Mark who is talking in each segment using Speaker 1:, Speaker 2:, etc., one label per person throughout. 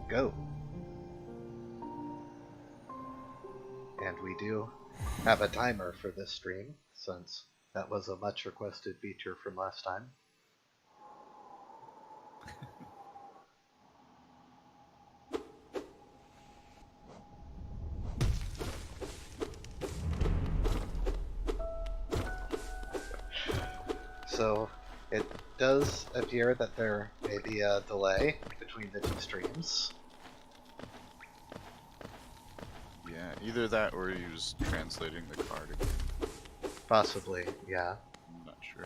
Speaker 1: go. And we do have a timer for this stream, since that was a much requested feature from last time. So it does appear that there may be a delay between the two streams.
Speaker 2: Yeah, either that or he was translating the card again.
Speaker 1: Possibly, yeah.
Speaker 2: I'm not sure.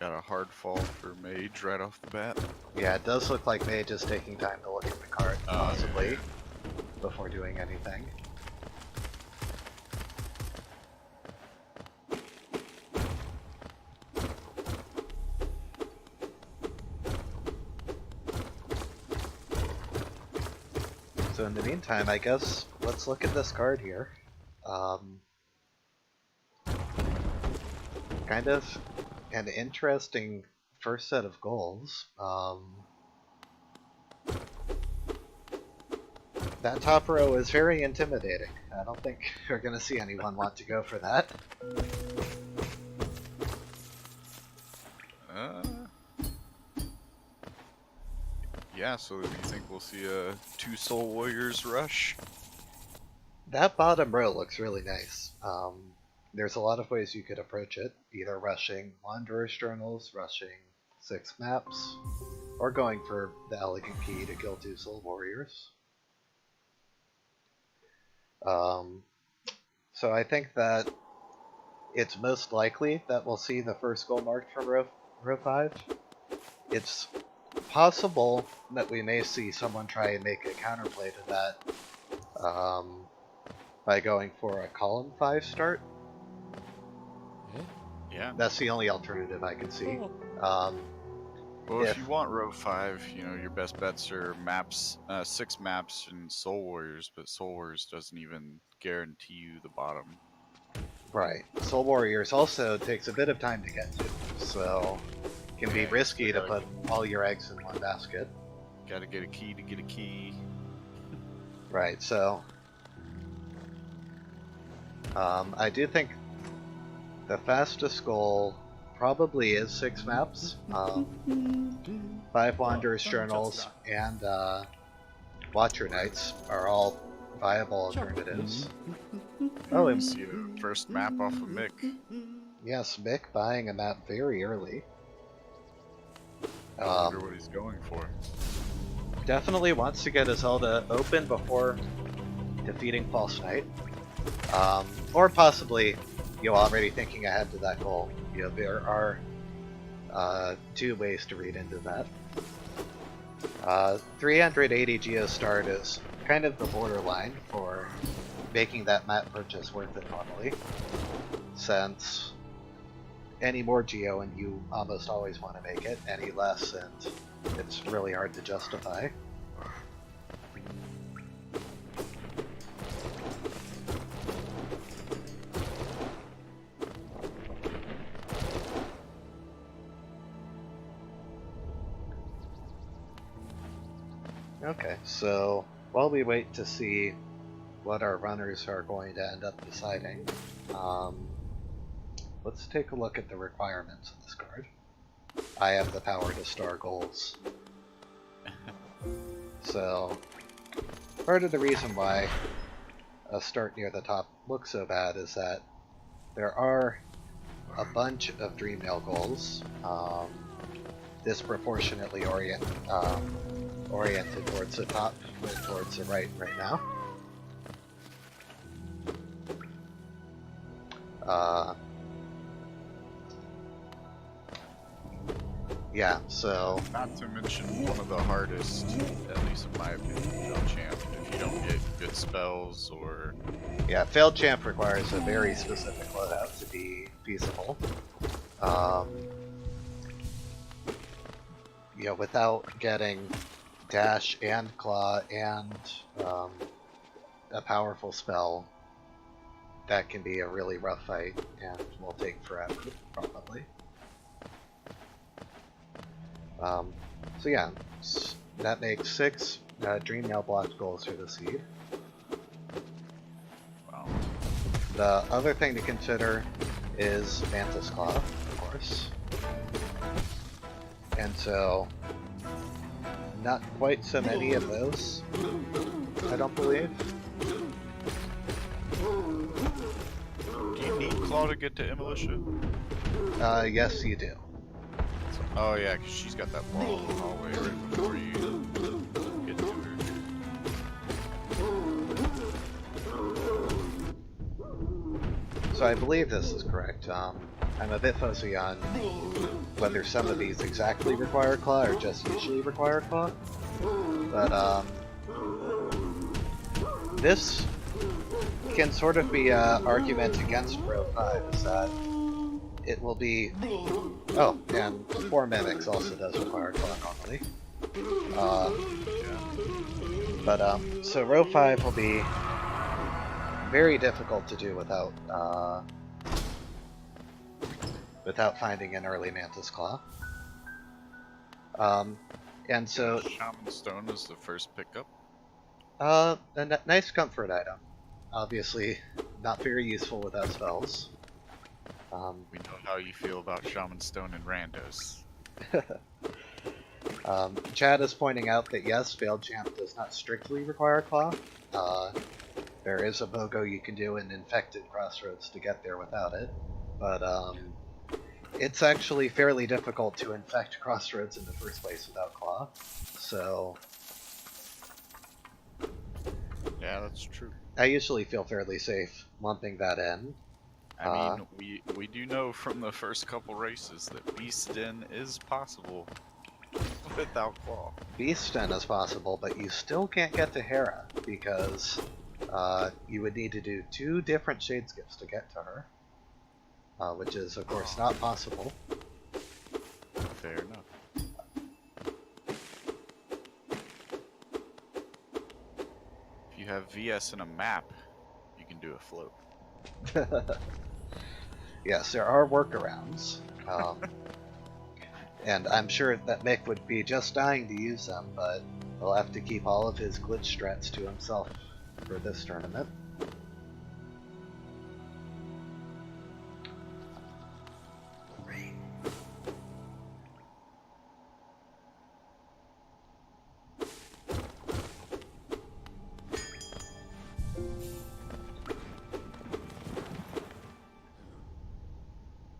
Speaker 2: Got a hard fall for Mage right off the bat.
Speaker 1: Yeah, it does look like Mage is taking time to look at the card, possibly,
Speaker 2: yeah.
Speaker 1: before doing anything. So in the meantime, I guess let's look at this card here. Kind of an interesting first set of goals. That top row is very intimidating. I don't think you're going to see anyone want to go for that.
Speaker 2: Yeah, so you think we'll see a 2 Soul Warriors rush?
Speaker 1: That bottom row looks really nice. There's a lot of ways you could approach it, either rushing Wanderer's Journals, rushing 6 maps, or going for the Elegant Key to kill 2 Soul Warriors. So I think that it's most likely that we'll see the first goal marked from row 5. It's possible that we may see someone try and make a counterplay to that by going for a column 5 start.
Speaker 2: Yeah.
Speaker 1: That's the only alternative I can see.
Speaker 2: Well, if you want row 5, you know, your best bets are maps, 6 maps and Soul Warriors, but Soul Warriors doesn't even guarantee you the bottom.
Speaker 1: Right. Soul Warriors also takes a bit of time to get to, so it can be risky to put all your eggs in one basket.
Speaker 2: Gotta get a key to get a key.
Speaker 1: Right, so I do think the fastest goal probably is 6 maps. 5 Wanderer's Journals and Watcher Knights are all viable alternatives.
Speaker 2: Oh, and see the first map off of Mick.
Speaker 1: Yes, Mick buying a map very early.
Speaker 2: I wonder what he's going for.
Speaker 1: Definitely wants to get his Zelda open before defeating False Knight. Or possibly, you know, already thinking ahead to that goal. You know, there are 2 ways to read into that. 380 Geostart is kind of the borderline for making that map purchase worth it normally, since any more Geo and you almost always want to make it, any less and it's really hard to justify. Okay, so while we wait to see what our runners are going to end up deciding, let's take a look at the requirements of this card. I have the power to star goals. So, part of the reason why a start near the top looks so bad is that there are a bunch of Dreamnail goals disproportionately oriented towards the top and towards the right now. Yeah, so...
Speaker 2: Not to mention one of the hardest, at least in my opinion, failed champ, if you don't get good spells or...
Speaker 1: Yeah, failed champ requires a very specific loadout to be feasible. You know, without getting dash and claw and a powerful spell, that can be a really rough fight and will take forever, probably. So yeah, that makes 6 Dream Nail blocked goals for the seed.
Speaker 2: Wow.
Speaker 1: The other thing to consider is Mantis Claw, of course. And so, not quite so many of those, I don't believe.
Speaker 2: Do you need Claw to get to Militia?
Speaker 1: Yes, you do.
Speaker 2: Oh yeah, because she's got that long hallway right before you get to her.
Speaker 1: So I believe this is correct. I'm a bit fuzzy on whether some of these exactly require Claw or just usually require Claw. But this can sort of be an argument against row 5, is that it will be... Oh, and 4 Mimics also does require Claw normally. So row 5 will be very difficult to do without finding an early Mantis Claw. And so...
Speaker 2: Shaman Stone is the first pickup.
Speaker 1: A nice comfort item. Obviously, not very useful without spells.
Speaker 2: We know how you feel about Shaman Stone and Randos.
Speaker 1: Chad is pointing out that yes, Failed Champ does not strictly require Claw. There is a BOGO you can do in Infected Crossroads to get there without it, but it's actually fairly difficult to infect Crossroads in the first place without Claw, so...
Speaker 2: Yeah, that's true.
Speaker 1: I usually feel fairly safe lumping that in.
Speaker 2: I mean, we do know from the first couple races that Beast Den is possible without Claw.
Speaker 1: Beast Den is possible, but you still can't get to Hera, because you would need to do 2 different Shade Skips to get to her. Which is, of course, not possible.
Speaker 2: Fair enough. If you have VS in a map, you can do a float.
Speaker 1: Yes, there are workarounds. And I'm sure that Mick would be just dying to use them, but he'll have to keep all of his glitch strats to himself for this tournament.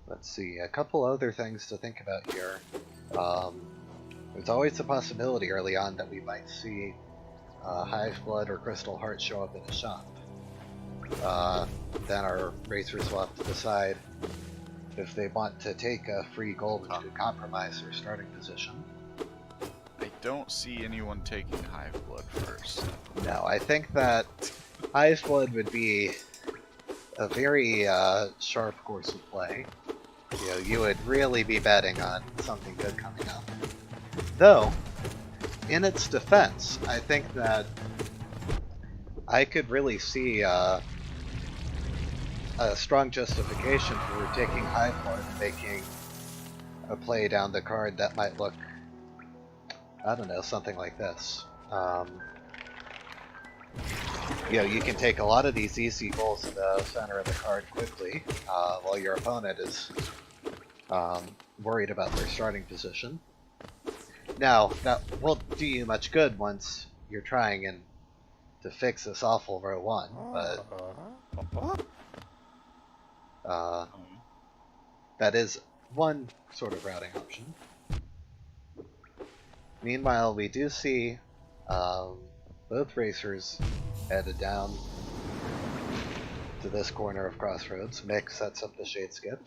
Speaker 1: Let's see, a couple other things to think about here. There's always the possibility early on that we might see Hive Blood or Crystal Heart show up in a shop. Then our racers will have to decide if they want to take a free gold to compromise their starting position.
Speaker 2: I don't see anyone taking Hive Blood first.
Speaker 1: No, I think that Hive Blood would be a very sharp course of play. You know, you would really be betting on something good coming up. Though, in its defense, I think that I could really see a strong justification for taking Hive Blood and making a play down the card that might look, I don't know, something like this. You know, you can take a lot of these easy goals to the center of the card quickly, while your opponent is worried about their starting position. Now, that won't do you much good once you're trying to fix this awful row 1, but that is one sort of routing option. Meanwhile, we do see both racers headed down to this corner of Crossroads. Mick sets up the Shade Skip.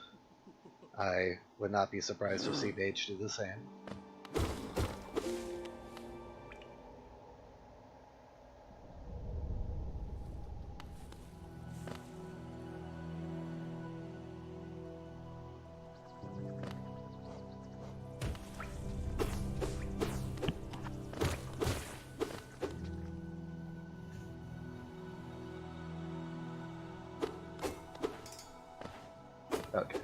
Speaker 1: I would not be surprised to see Mage do the same. Okay.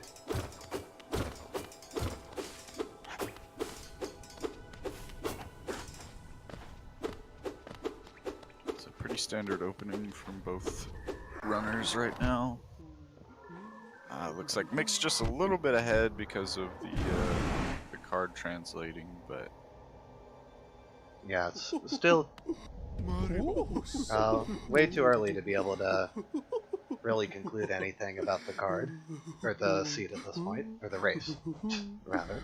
Speaker 2: standard opening from both runners right now. Looks like Mick's just a little bit ahead because of the card translating, but
Speaker 1: yeah, it's still way too early to be able to really conclude anything about the card, or the seed at this point, or the race, rather.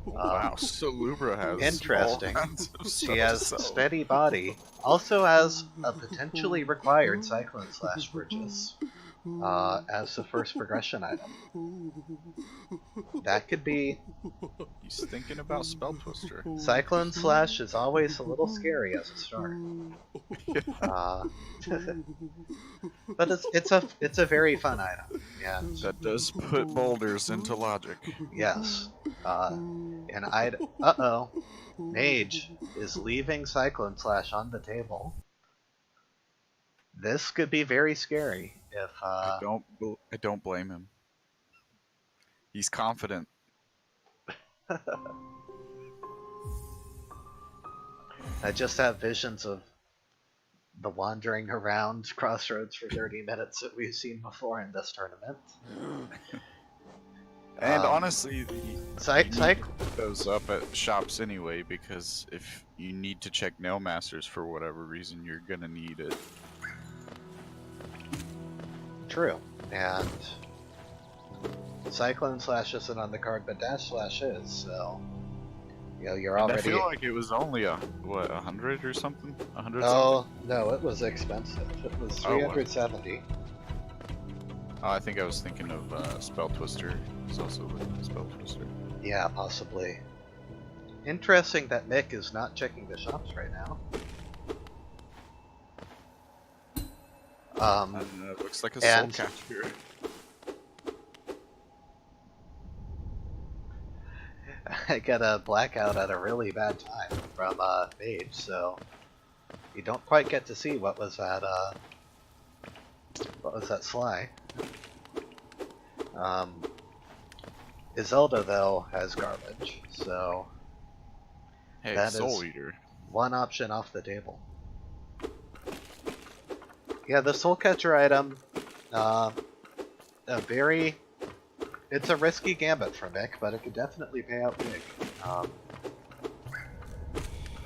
Speaker 2: wow, Salubra has
Speaker 1: interesting.
Speaker 2: all kinds of
Speaker 1: She
Speaker 2: stuff
Speaker 1: has
Speaker 2: to sell.
Speaker 1: steady body, also has a potentially required Cyclone Slash purchase as the first progression item. That could be...
Speaker 2: He's thinking about Spell Twister.
Speaker 1: Cyclone Slash is always a little scary as a start. But it's a very fun item. Yeah.
Speaker 2: That does put boulders into logic.
Speaker 1: Yes. And Mage is leaving Cyclone Slash on the table. This could be very scary if
Speaker 2: I don't blame him. He's confident.
Speaker 1: I just have visions of the wandering around Crossroads for 30 minutes that we've seen before in this tournament.
Speaker 2: And honestly,
Speaker 1: those
Speaker 2: up at shops anyway, because if you need to check Nail Masters for whatever reason, you're gonna need it.
Speaker 1: True. And Cyclone Slash isn't on the card, but Dash Slash is, so you know you're already.
Speaker 2: I feel like it was only 100 or something. 100.
Speaker 1: Oh no, it was expensive. It was 370.
Speaker 2: Oh, I think I was thinking of Spell Twister. It's also with Spell Twister.
Speaker 1: Yeah, possibly. Interesting that Mick is not checking the shops right now.
Speaker 2: It looks like a soul catcher.
Speaker 1: I got a blackout at a really bad time from Mage, so you don't quite get to see what was that Sly. Iselda though has garbage, so
Speaker 2: hey,
Speaker 1: that
Speaker 2: Soul
Speaker 1: is
Speaker 2: Eater.
Speaker 1: one option off the table. Yeah, the Soul Catcher item, it's a risky gambit for Mick, but it could definitely pay out big.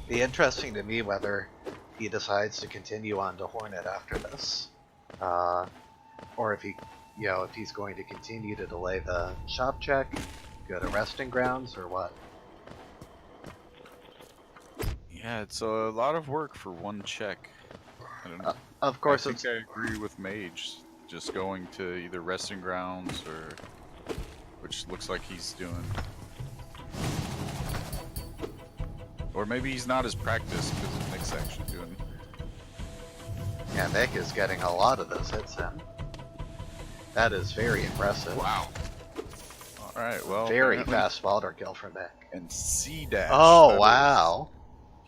Speaker 1: Be interesting to me whether he decides to continue on to Hornet after this, or if he's going to continue to delay the shop check, go to Resting Grounds, or what.
Speaker 2: Yeah, it's a lot of work for one check. I don't know.
Speaker 1: Of course,
Speaker 2: I agree with Mage. Just going to either Resting Grounds or, which looks like he's doing, or maybe he's not as practiced because Mick's actually doing.
Speaker 1: Yeah, Mick is getting a lot of those hits in. That is very impressive.
Speaker 2: Wow. All right, well.
Speaker 1: Very fast Balder kill from Mick.
Speaker 2: And C-dash.
Speaker 1: Oh wow.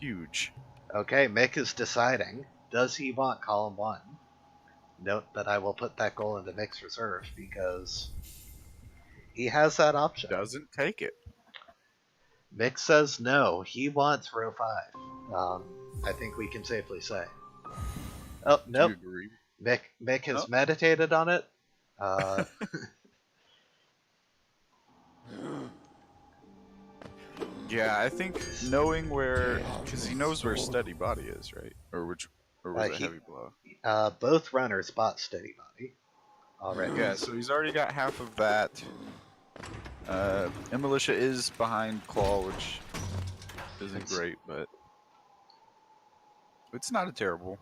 Speaker 2: Huge.
Speaker 1: Okay, Mick is deciding. Does he want column 1? Note that I will put that goal into Mick's reserve because he has that option.
Speaker 2: Doesn't take it.
Speaker 1: Mick says no. He wants row 5. I think we can safely say. Oh, nope.
Speaker 2: Do you
Speaker 1: agree? Mick has meditated on it.
Speaker 2: Yeah, I think knowing where, because he knows where Steady Body is, right? Or was it Heavy Blow?
Speaker 1: Both runners bought Steady Body already.
Speaker 2: Yeah, so he's already got half of that. Militia is behind Claw, which isn't great, but it's not a terrible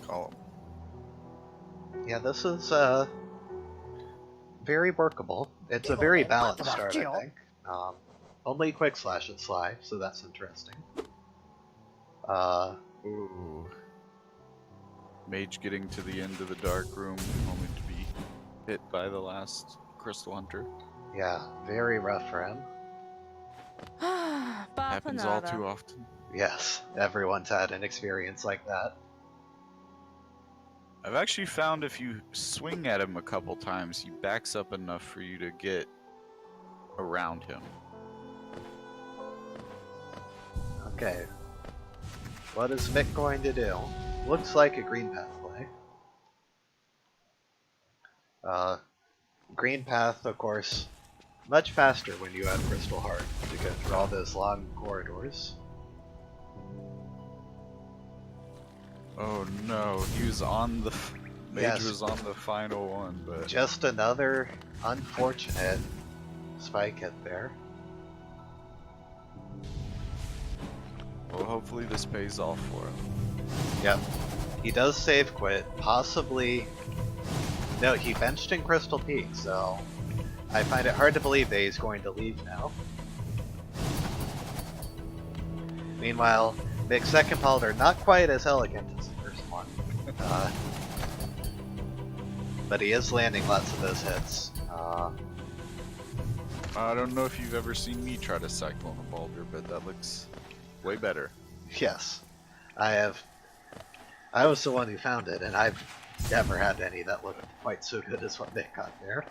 Speaker 2: column.
Speaker 1: Yeah, this is very workable. It's a very balanced start, I think. Only quick slash and Sly, so that's interesting.
Speaker 2: Ooh. Mage getting to the end of the dark room, only to be hit by the last Crystal Hunter.
Speaker 1: Yeah, very rough for him.
Speaker 2: Happens all too often.
Speaker 1: Yes, everyone's had an experience like that.
Speaker 2: I've actually found if you swing at him a couple times, he backs up enough for you to get around him.
Speaker 1: Okay. What is Mick going to do? Looks like a green path play. Green path, of course, much faster when you have Crystal Heart to go through all those long corridors.
Speaker 2: Oh no, he was on the... Mage
Speaker 1: Yes.
Speaker 2: was on the final one, but...
Speaker 1: Just another unfortunate spike hit there.
Speaker 2: Well, hopefully this pays off for him.
Speaker 1: Yep. He does save quit, possibly... No, he benched in Crystal Peak, so... I find it hard to believe that he's going to leave now. Meanwhile, Mick's second Palder not quite as elegant as the first one. But he is landing lots of those hits.
Speaker 2: I don't know if you've ever seen me try to cyclone a Balder, but that looks way better.
Speaker 1: Yes. I was the one who found it, and I've never had any that looked quite so good as what Mick got there.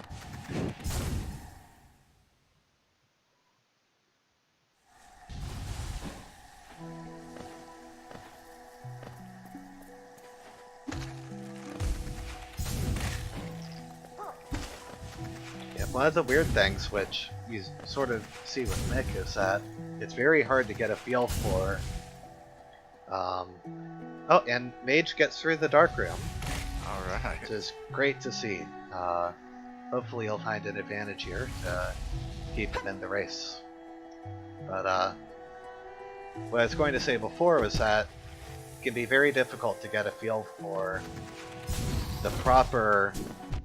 Speaker 1: One of the weird things, which you sort of see with Mick, is that it's very hard to get a feel for... Oh, and Mage gets through the Dark Room.
Speaker 2: Alright.
Speaker 1: Which is great to see. Hopefully he'll find an advantage here to keep him in the race. But what I was going to say before was that it can be very difficult to get a feel for the proper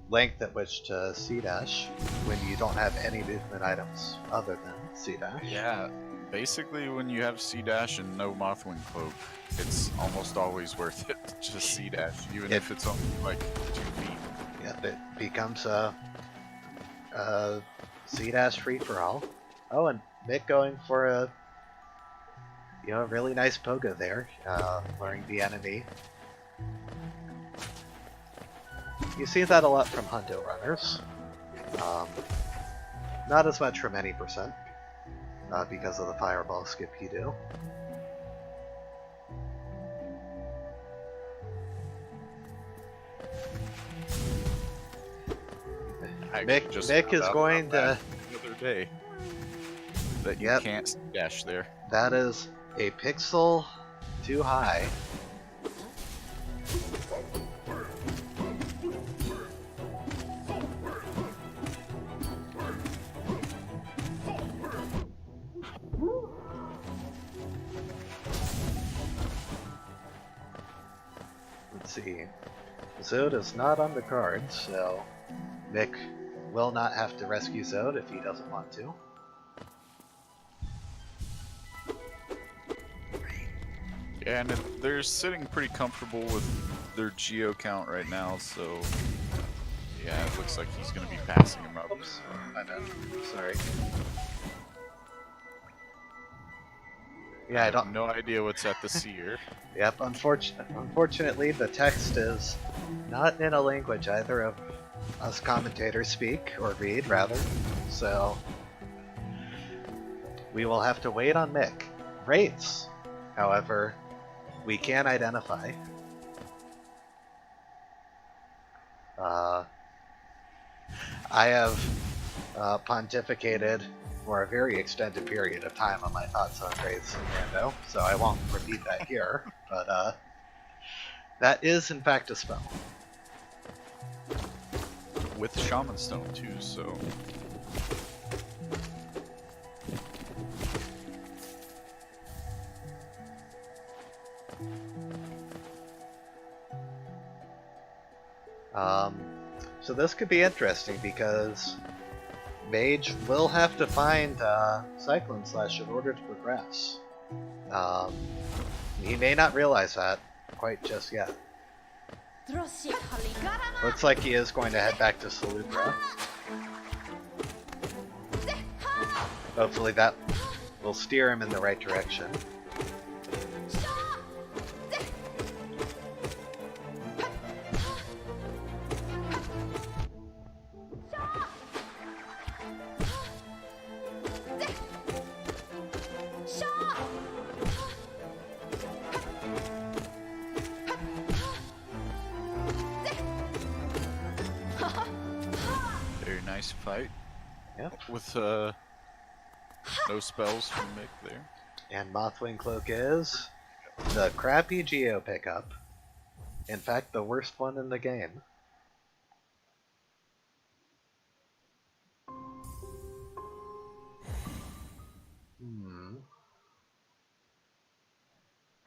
Speaker 1: length at which to C-dash when you don't have any movement items other than C-dash.
Speaker 2: Yeah, basically when you have C-dash and no Mothwing Cloak, it's almost always worth it to just C-dash, even if it's only like 2 feet.
Speaker 1: Yep, it becomes a C-dash free-for-all. Oh, and Mick going for a really nice pogo there, luring the enemy. You see that a lot from Hundo runners. Not as much from any percent, because of the fireball skip you do. Mick is going to...
Speaker 2: The other day that you can't dash there.
Speaker 1: That is a pixel too high. Let's see. Zod is not on the card, so Mick will not have to rescue Zod if he doesn't want to.
Speaker 2: Yeah, and they're sitting pretty comfortable with their geo count right now, so yeah, it looks like he's going to be passing him up.
Speaker 1: Oops, my bad. Sorry. Yeah, I don't.
Speaker 2: No idea what's at the seer.
Speaker 1: Yep, unfortunately, the text is not in a language either of us commentators speak, or read, rather. So, we will have to wait on Mick. Rates, however, we can identify. I have pontificated for a very extended period of time on my thoughts on Wraiths and Rando, so I won't repeat that here, but that is in fact a spell.
Speaker 2: With Shaman Stone too, so...
Speaker 1: So this could be interesting because Mage will have to find Cyclone Slash in order to progress. He may not realize that quite just yet. Looks like he is going to head back to Salutra. Hopefully that will steer him in the right direction.
Speaker 2: nice fight.
Speaker 1: Yep.
Speaker 2: With no spells from Mick there.
Speaker 1: And Mothwing Cloak is the crappy Geo pickup. In fact, the worst one in the game.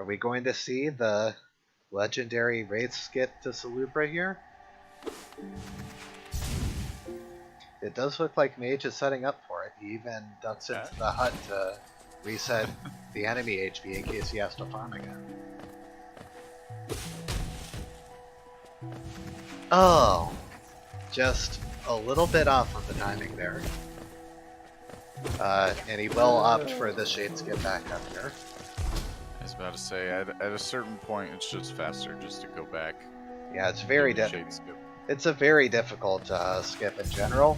Speaker 1: Are we going to see the legendary Wraith skip to Salubra here? It does look like Mage is setting up for it. He even ducks into the hut to reset the enemy HP in case he has to farm again. Oh, just a little bit off of the timing there. And he will opt for the Shade skip back up here.
Speaker 2: I was about to say, at a certain point, it's just faster just to go back.
Speaker 1: Yeah, it's very difficult. It's a very difficult skip in general.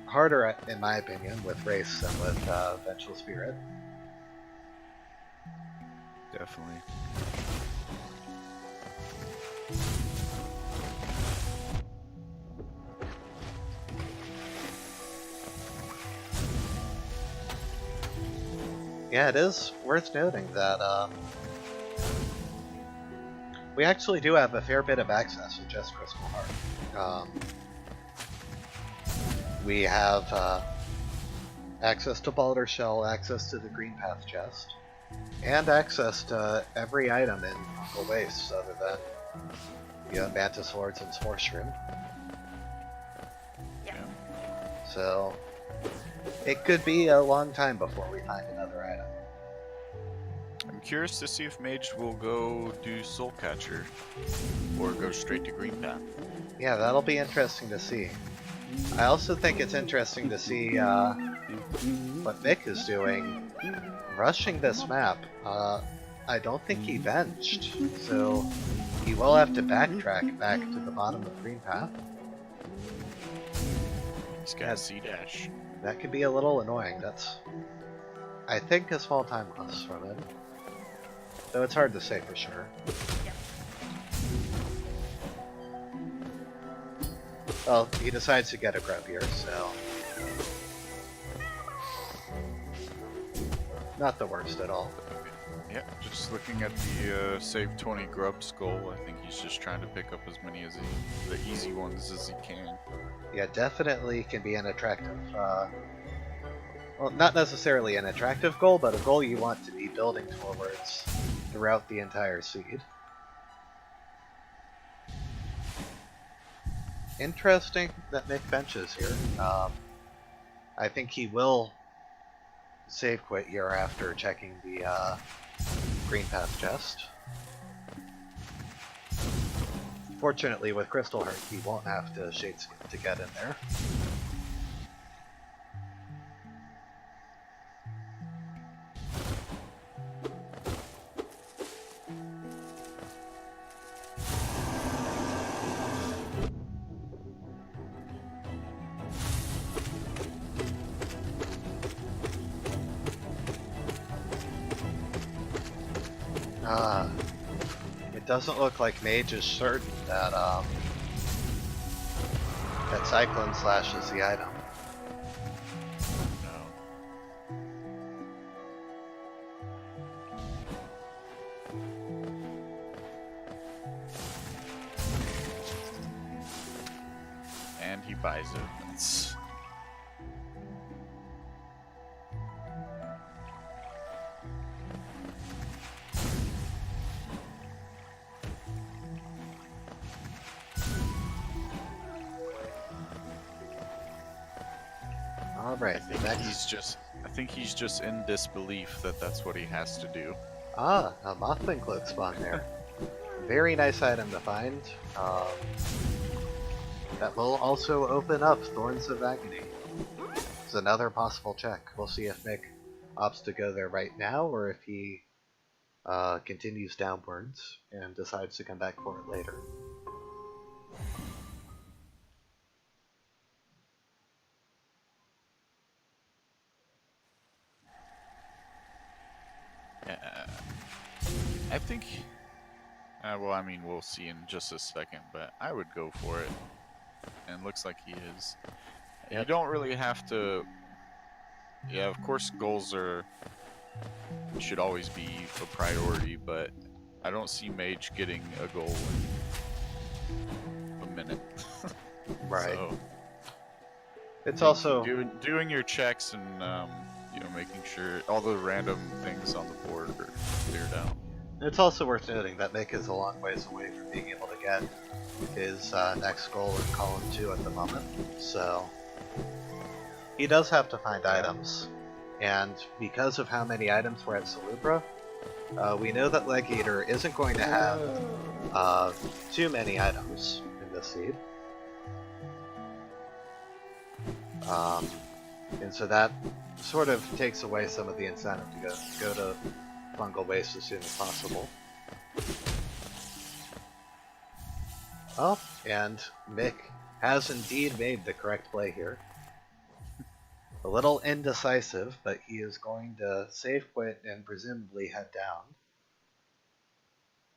Speaker 1: Harder, in my opinion, with Race than with Vengeful Spirit.
Speaker 2: Definitely.
Speaker 1: Yeah, it is worth noting that we actually do have a fair bit of access with just Crystal Heart. We have access to Baldur Shell, access to the Green Path chest, and access to every item in the Wastes other than Mantis Hordes and Spore Shroom.
Speaker 3: Yeah.
Speaker 1: So it could be a long time before we find another item.
Speaker 2: I'm curious to see if Mage will go do Soul Catcher or go straight to Green Path.
Speaker 1: Yeah, that'll be interesting to see. I also think it's interesting to see what Mick is doing. Rushing this map, I don't think he benched, so he will have to backtrack back to the bottom of Green Path.
Speaker 2: He's got C-Dash.
Speaker 1: That could be a little annoying. That's, I think, a small time loss from him. Though it's hard to say for sure. Well, he decides to get a grub here, so... Not the worst at all.
Speaker 2: Yeah, just looking at the save 20 grub skull, I think he's just trying to pick up as many as the easy ones as he can.
Speaker 1: Yeah, definitely can be an attractive, well, not necessarily an attractive goal, but a goal you want to be building towards throughout the entire seed. Interesting that Mick benches here. I think he will save quit here after checking the Green Path chest. Fortunately, with Crystal Heart, he won't have to Shade Skip to get in there. It doesn't look like Mage is certain that that Cyclone Slash is the item.
Speaker 2: No. And he buys it. That's...
Speaker 1: Alright,
Speaker 2: I think he's just in disbelief that that's what he has to do.
Speaker 1: Ah, a Mothwing Cloak spawn there. Very nice item to find. That will also open up Thorns of Agony. It's another possible check. We'll see if Mick opts to go there right now, or if he continues downwards and decides to come back for it later.
Speaker 2: I think... well, I mean, we'll see in just a second, but I would go for it. and looks like he is.
Speaker 1: Yep.
Speaker 2: You don't really have to. Yeah, of course, goals should always be a priority, but I don't see Mage getting a goal in a minute.
Speaker 1: Right.
Speaker 2: So
Speaker 1: It's
Speaker 2: I think
Speaker 1: also
Speaker 2: doing your checks and making sure all the random things on the board are cleared out.
Speaker 1: It's also worth noting that Mick is a long ways away from being able to get his next goal in column 2 at the moment, so he does have to find items. And because of how many items were at Salubra, we know that Legator isn't going to have too many items in this seed. And so that sort of takes away some of the incentive to go to fungal waste as soon as possible. Oh, and Mick has indeed made the correct play here. A little indecisive, but he is going to save quit and presumably head down.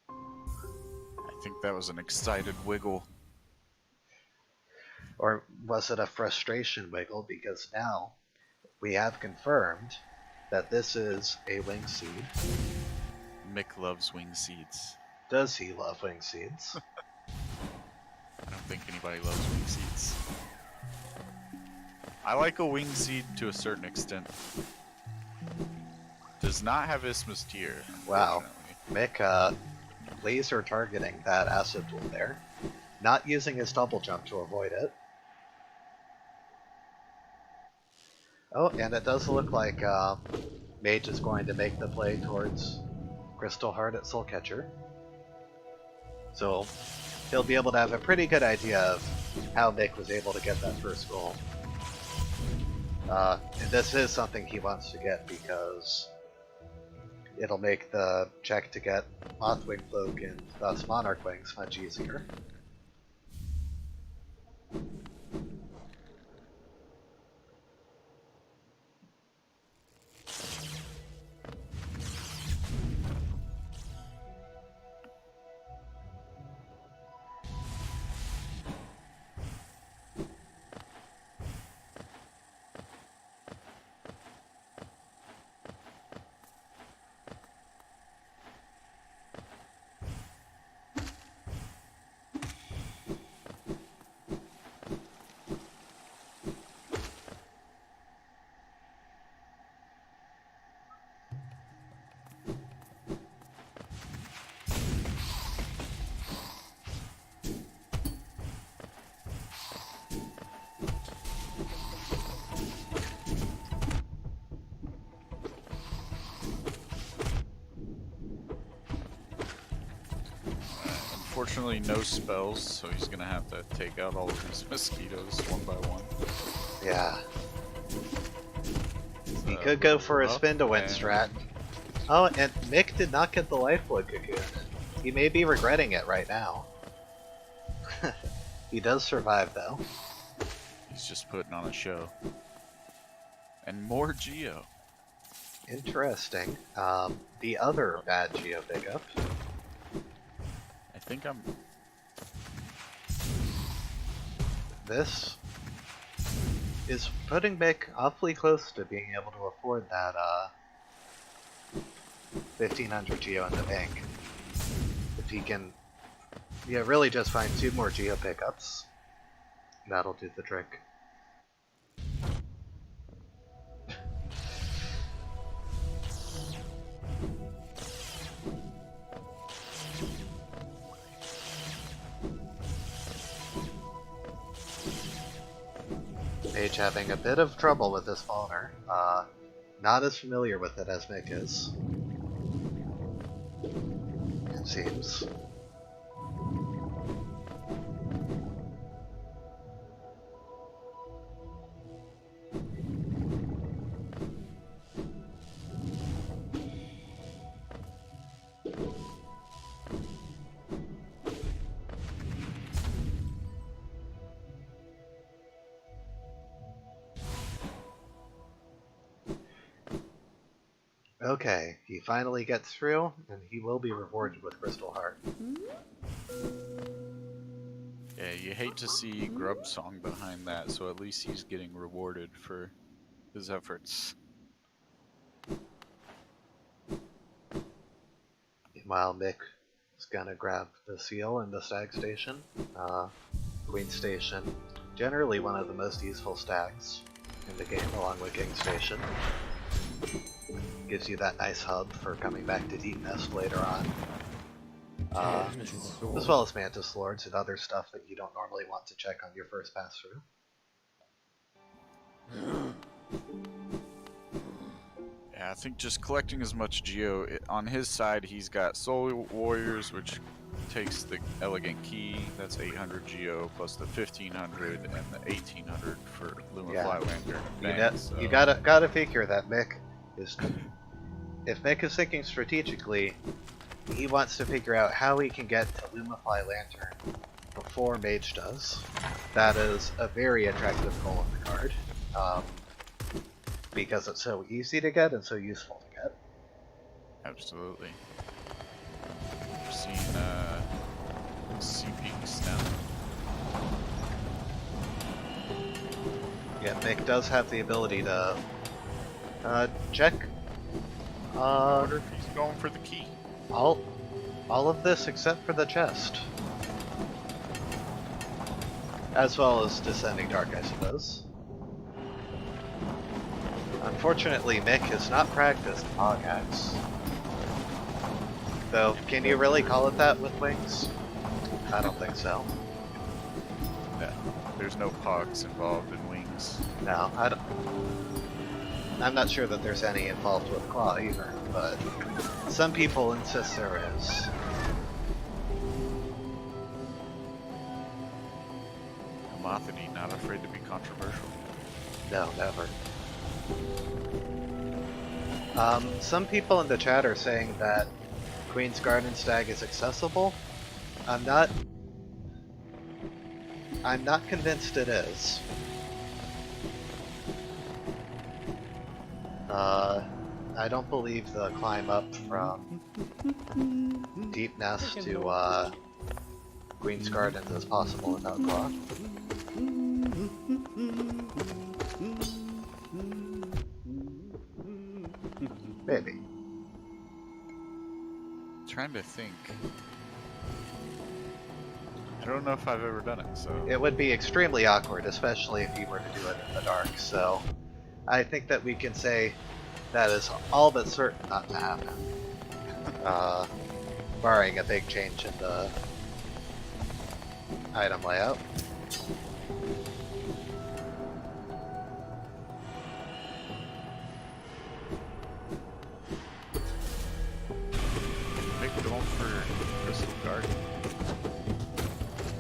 Speaker 2: I think that was an excited wiggle.
Speaker 1: Or was it a frustration wiggle? Because now we have confirmed that this is a wing seed.
Speaker 2: Mick loves wing seeds.
Speaker 1: Does he love wing seeds?
Speaker 2: I don't think anybody loves wing seeds. I like a wing seed to a certain extent. Does not have Isthmus tier.
Speaker 1: Wow. Mick laser targeting that acid tool there. Not using his double jump to avoid it. Oh, and it does look like Mage is going to make the play towards Crystal Heart at Soul Catcher. So he'll be able to have a pretty good idea of how Mick was able to get that first goal. And this is something he wants to get because it'll make the check to get Mothwing Cloak and thus Monarch Wings much easier.
Speaker 2: Unfortunately, no spells, so he's gonna have to take out all of these mosquitoes one by one.
Speaker 1: Yeah. He could go for a spin to win strat. Oh, and Mick did not get the Lifeblood Cocoon. He may be regretting it right now. He does survive, though.
Speaker 2: He's just putting on a show. And more Geo.
Speaker 1: Interesting. The other bad Geo pickup.
Speaker 2: I think I'm...
Speaker 1: This is putting Mick awfully close to being able to afford that 1500 Geo in the bank. If he can really just find 2 more Geo pickups, that'll do the trick. Mage having a bit of trouble with this spawner. Not as familiar with it as Mick is. It seems. Okay, he finally gets through, and he will be rewarded with Crystal Heart.
Speaker 2: Yeah, hate to see Grub Song behind that, so at least he's getting rewarded for his efforts.
Speaker 1: Meanwhile, Mick is gonna grab the seal in the stag station. Queen station, generally one of the most useful stags in the game, along with King station. Gives you that nice hub for coming back to Deep Nest later on. As well as Mantis Lords and other stuff that you don't normally want to check on your first pass through.
Speaker 2: Yeah, I think just collecting as much geo. On his side, he's got Soul Warriors, which takes the Elegant Key. That's 800 geo plus the 1500 and the 1800 for Luma Fly Lantern.
Speaker 1: You gotta figure that Mick is. If Mick is thinking strategically, he wants to figure out how he can get to Lumify Lantern before Mage does. That is a very attractive goal in the card, because it's so easy to get and so useful to get.
Speaker 2: Absolutely. I've seen CPs now.
Speaker 1: Yeah, Mick does have the ability to check.
Speaker 2: I wonder if he's going for the key.
Speaker 1: All of this except for the chest. As well as Descending Dark, I suppose. Unfortunately, Mick has not practiced Pogax. Though, can you really call it that with wings? I don't think so.
Speaker 2: Yeah, there's no pogs involved in wings.
Speaker 1: No, I'm not sure that there's any involved with claw either, but some people insist there is.
Speaker 2: Amathony, not afraid to be controversial.
Speaker 1: No, never. Some people in the chat are saying that Queen's Garden Stag is accessible. I'm not convinced it is. I don't believe the climb up from Deep Nest to Queen's Gardens is possible without claw. Maybe.
Speaker 2: Trying to think. I don't know if I've ever done it, so...
Speaker 1: It would be extremely awkward, especially if you were to do it in the dark, so I think that we can say that is all but certain not to happen. Barring a big change in the item layout.
Speaker 2: Maybe going for Crystal Garden.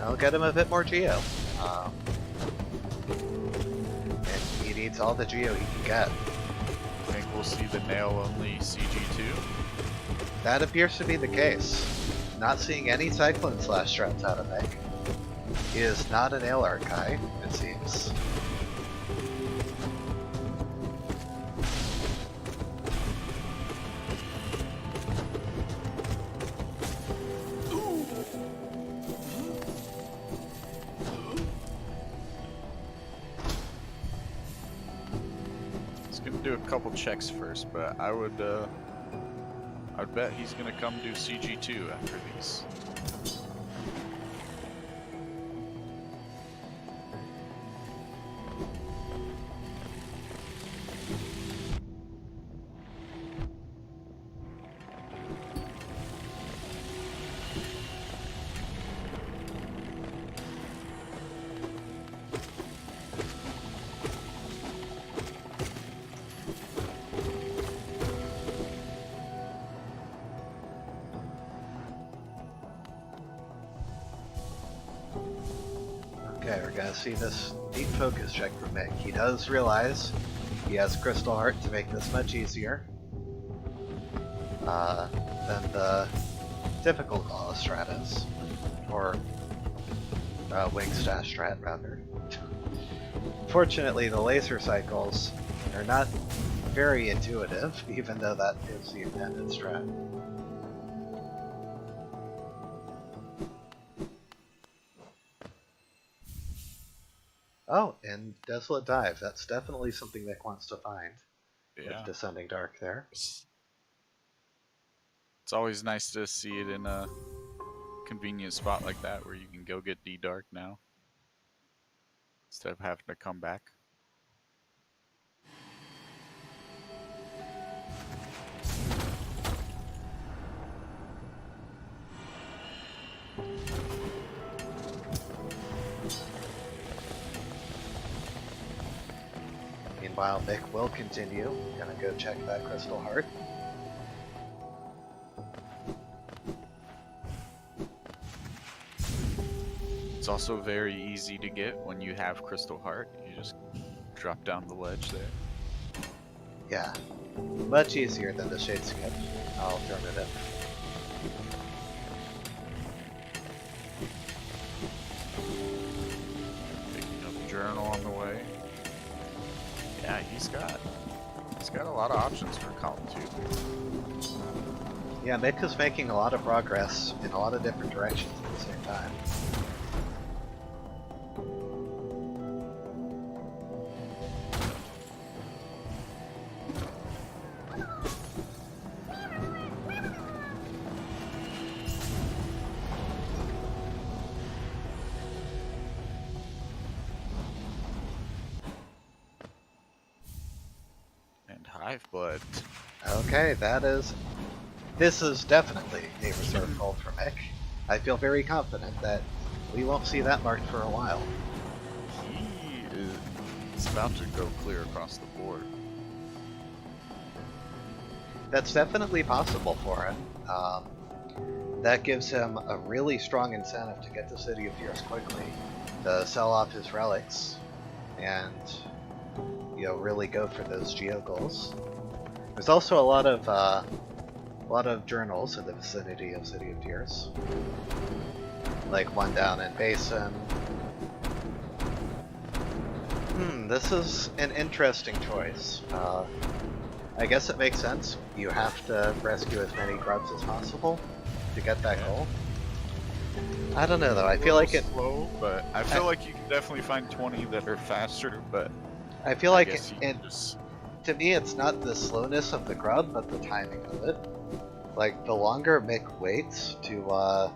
Speaker 1: I'll get him a bit more geo. And he needs all the geo he can get.
Speaker 2: I think we'll see the nail-only CG2.
Speaker 1: That appears to be the case. Not seeing any Cyclone Slash strats out of Mick. He is not a nail art guy, it seems.
Speaker 2: He's gonna do a couple checks first, but I'd bet he's gonna come do CG2 after these.
Speaker 1: Okay, we're gonna see this deep focus check from Mick. He does realize he has Crystal Heart to make this much easier than the typical Claw strat is. Or Wing Stash strat, rather. Fortunately, the laser cycles are not very intuitive, even though that is the intended strat. Oh, and Desolate Dive. That's definitely something Nick wants to find with
Speaker 2: Yeah.
Speaker 1: Descending Dark there.
Speaker 2: It's always nice to see it in a convenient spot like that where you can go get D-Dark now instead of having to come back.
Speaker 1: Meanwhile, Mick will continue. Gonna go check that Crystal Heart.
Speaker 2: It's also very easy to get when you have Crystal Heart. You just drop down the ledge there.
Speaker 1: Yeah, much easier than the Shadeskip alternative.
Speaker 2: Picking up Journal on the way. Yeah, he's got a lot of options for column 2.
Speaker 1: Yeah, Mick is making a lot of progress in a lot of different directions at the same time.
Speaker 2: And Hive Blood.
Speaker 1: Okay, this is definitely a reserve goal for Mick. I feel very confident that we won't see that marked for a while.
Speaker 2: He is about to go clear across the board.
Speaker 1: That's definitely possible for him. That gives him a really strong incentive to get to City of Tears quickly, to sell off his relics, and really go for those geo goals. There's also a lot of journals in the vicinity of City of Tears, like one down in Basin. This is an interesting choice. I guess it makes sense. You have to rescue as many grubs as possible to get that goal. I don't know though. I feel like it
Speaker 2: slow, but I feel like you can definitely find 20 that are faster. But
Speaker 1: I feel like
Speaker 2: just...
Speaker 1: to me, it's not the slowness of the grub, but the timing of it. Like the longer Mick waits to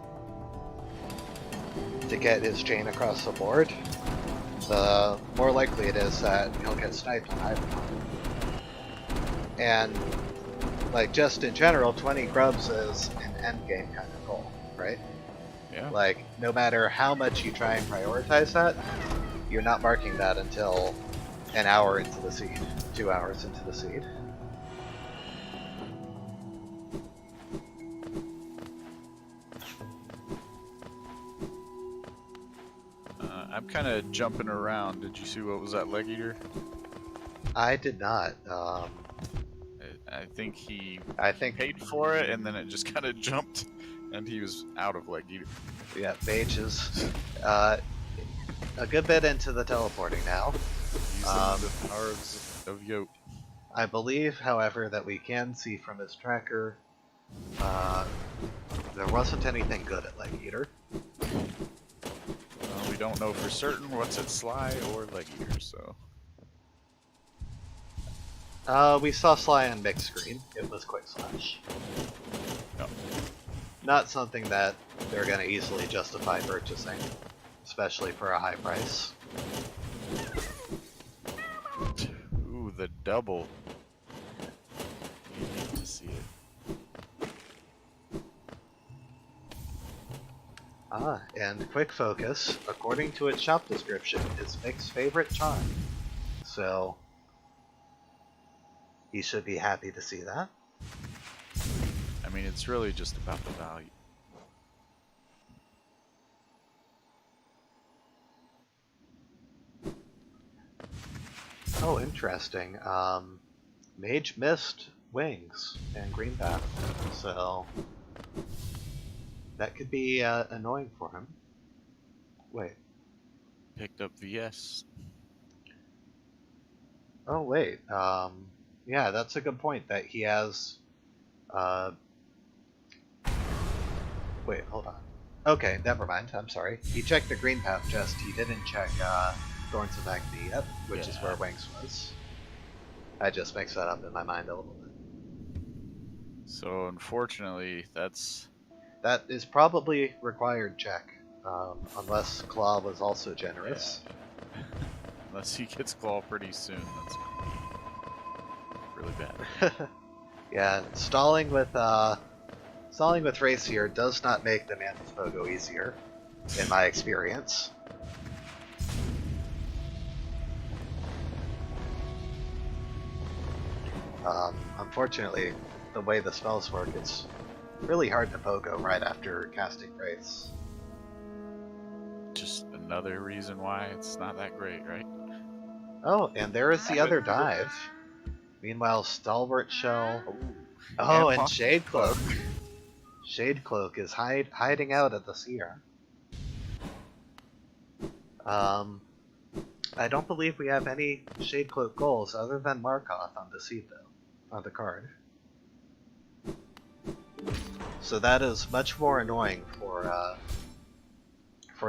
Speaker 1: get his chain across the board, the more likely it is that he'll get sniped and hide. And like just in general, 20 grubs is an end game kind of goal, right?
Speaker 2: Yeah.
Speaker 1: Like no matter how much you try and prioritize that, you're not marking that until an hour into the seed, 2 hours into the seed.
Speaker 2: I'm kind of jumping around. Did you see what was that leg eater?
Speaker 1: I did not.
Speaker 2: I think he paid for it, and then it just kind of jumped, and he was out of leg eater.
Speaker 1: Yeah, Mage is a good bit into the teleporting now.
Speaker 2: Using the powers of Yote.
Speaker 1: I believe, however, that we can see from his tracker there wasn't anything good at leg eater.
Speaker 2: We don't know for certain what's at Sly or leg eater, so.
Speaker 1: We saw Sly on mixed screen. It was quick slash.
Speaker 2: No.
Speaker 1: Not something that they're going to easily justify purchasing, especially for a high price.
Speaker 2: Ooh, the double. You need to see it.
Speaker 1: And Quick Focus, according to its shop description, is Mick's favorite charm. So he should be happy to see that.
Speaker 2: I mean, it's really just about the value.
Speaker 1: Oh, interesting. Mage missed wings and green path, so that could be annoying for him. Wait.
Speaker 2: Picked up VS.
Speaker 1: Oh, wait. Yeah, that's a good point that he has. Wait, hold on. Okay, never mind. I'm sorry. He checked the green path chest. He didn't check Thorns of Agony yet, which is
Speaker 2: Yeah.
Speaker 1: where Wings was. I just mixed that up in my mind a little bit.
Speaker 2: So unfortunately,
Speaker 1: That is probably required check, unless Claw was also generous.
Speaker 2: yeah. Unless he gets claw pretty soon, that's gonna be really bad.
Speaker 1: Yeah, stalling with Race here does not make the Mantis Pogo easier, in my experience. Unfortunately, the way the spells work, it's really hard to Pogo right after casting Race.
Speaker 2: Just another reason why it's not that great, right?
Speaker 1: Oh, and there is the other dive. Meanwhile, Stalwart Shell. Oh, and Shade Cloak. Shade Cloak is hiding out at the Seer. I don't believe we have any Shade Cloak goals other than Markoth on the seat, though, on the card. So that is much more annoying for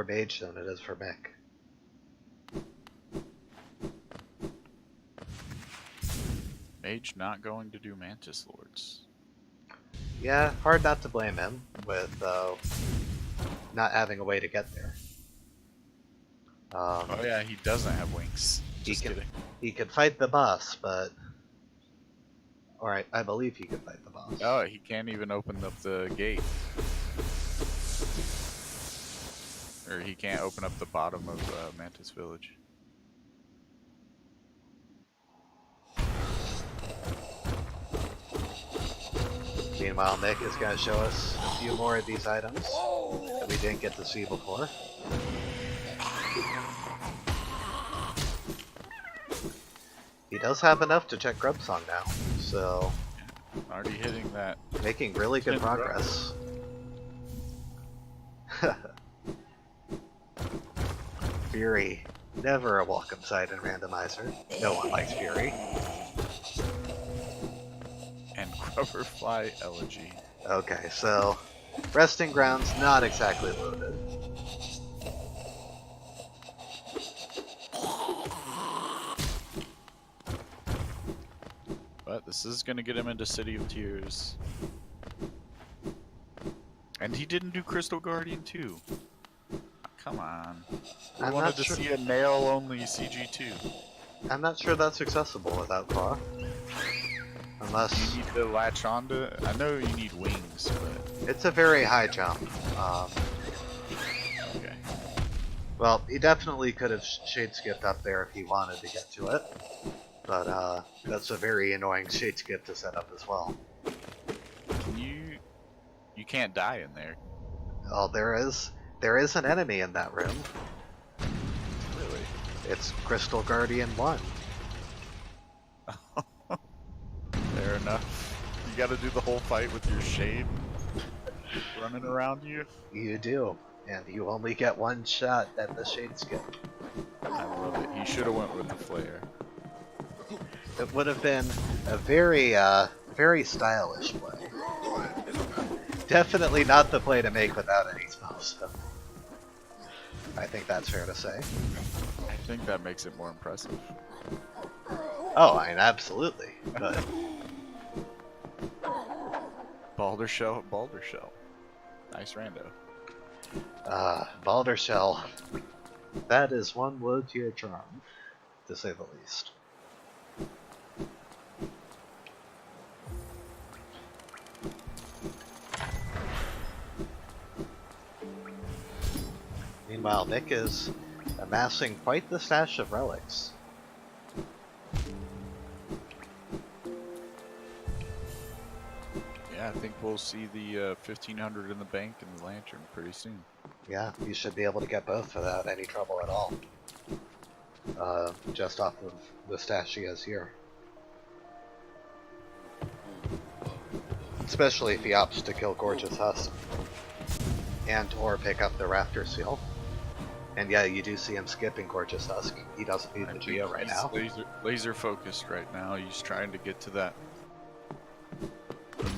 Speaker 1: Mage than it is for Mick.
Speaker 2: Mage not going to do Mantis Lords.
Speaker 1: Yeah, hard not to blame him with not having a way to get there.
Speaker 2: Oh yeah, he doesn't have wings. Just kidding.
Speaker 1: He could fight the boss, but... Alright, I believe he could fight the boss.
Speaker 2: Oh, he can't even open up the gate. Or he can't open up the bottom of Mantis Village.
Speaker 1: Meanwhile, Nick is going to show us a few more of these items that we didn't get to see before. He does have enough to check Grub Song now, so...
Speaker 2: Already hitting that.
Speaker 1: Making really good progress. Fury. Never a welcome sight in Randomizer. No one likes Fury.
Speaker 2: And Grubberfly Elegy.
Speaker 1: Okay, so... Resting Ground's not exactly loaded.
Speaker 2: But this is going to get him into City of Tears. And he didn't do Crystal Guardian 2. Come on. I wanted to see a nail-only CG2.
Speaker 1: I'm not sure that's accessible without Claw. Unless...
Speaker 2: You need to latch onto... I know you need wings, but...
Speaker 1: It's a very high jump.
Speaker 2: Okay.
Speaker 1: Well, he definitely could have shade skipped up there if he wanted to get to it. But that's a very annoying shade skip to set up as well.
Speaker 2: You can't die in there.
Speaker 1: Oh, there is an enemy in that room.
Speaker 2: Really?
Speaker 1: It's Crystal Guardian 1.
Speaker 2: Fair enough. You gotta do the whole fight with your shade running around you?
Speaker 1: You do. And you only get one shot at the shade skip.
Speaker 2: I love it. He should have went with the flare.
Speaker 1: It would have been a very, very stylish play. Definitely not the play to make without any spells, so. I think that's fair to say.
Speaker 2: I think that makes it more impressive.
Speaker 1: Oh, I mean, absolutely. But
Speaker 2: Balder Shell, Balder Shell. Nice rando.
Speaker 1: Balder Shell. That is one low tier charm, to say the least. Meanwhile, Nick is amassing quite the stash of relics.
Speaker 2: Yeah, I think we'll see the 1500 in the bank and the lantern pretty soon.
Speaker 1: Yeah, you should be able to get both without any trouble at all. Just off of the stash he has here. Especially if he opts to kill Gorgeous Husk. And or pick up the Raptor Seal. And yeah, you do see him skipping Gorgeous Husk. He doesn't need the Geo right now.
Speaker 2: Laser focused right now. He's trying to get to the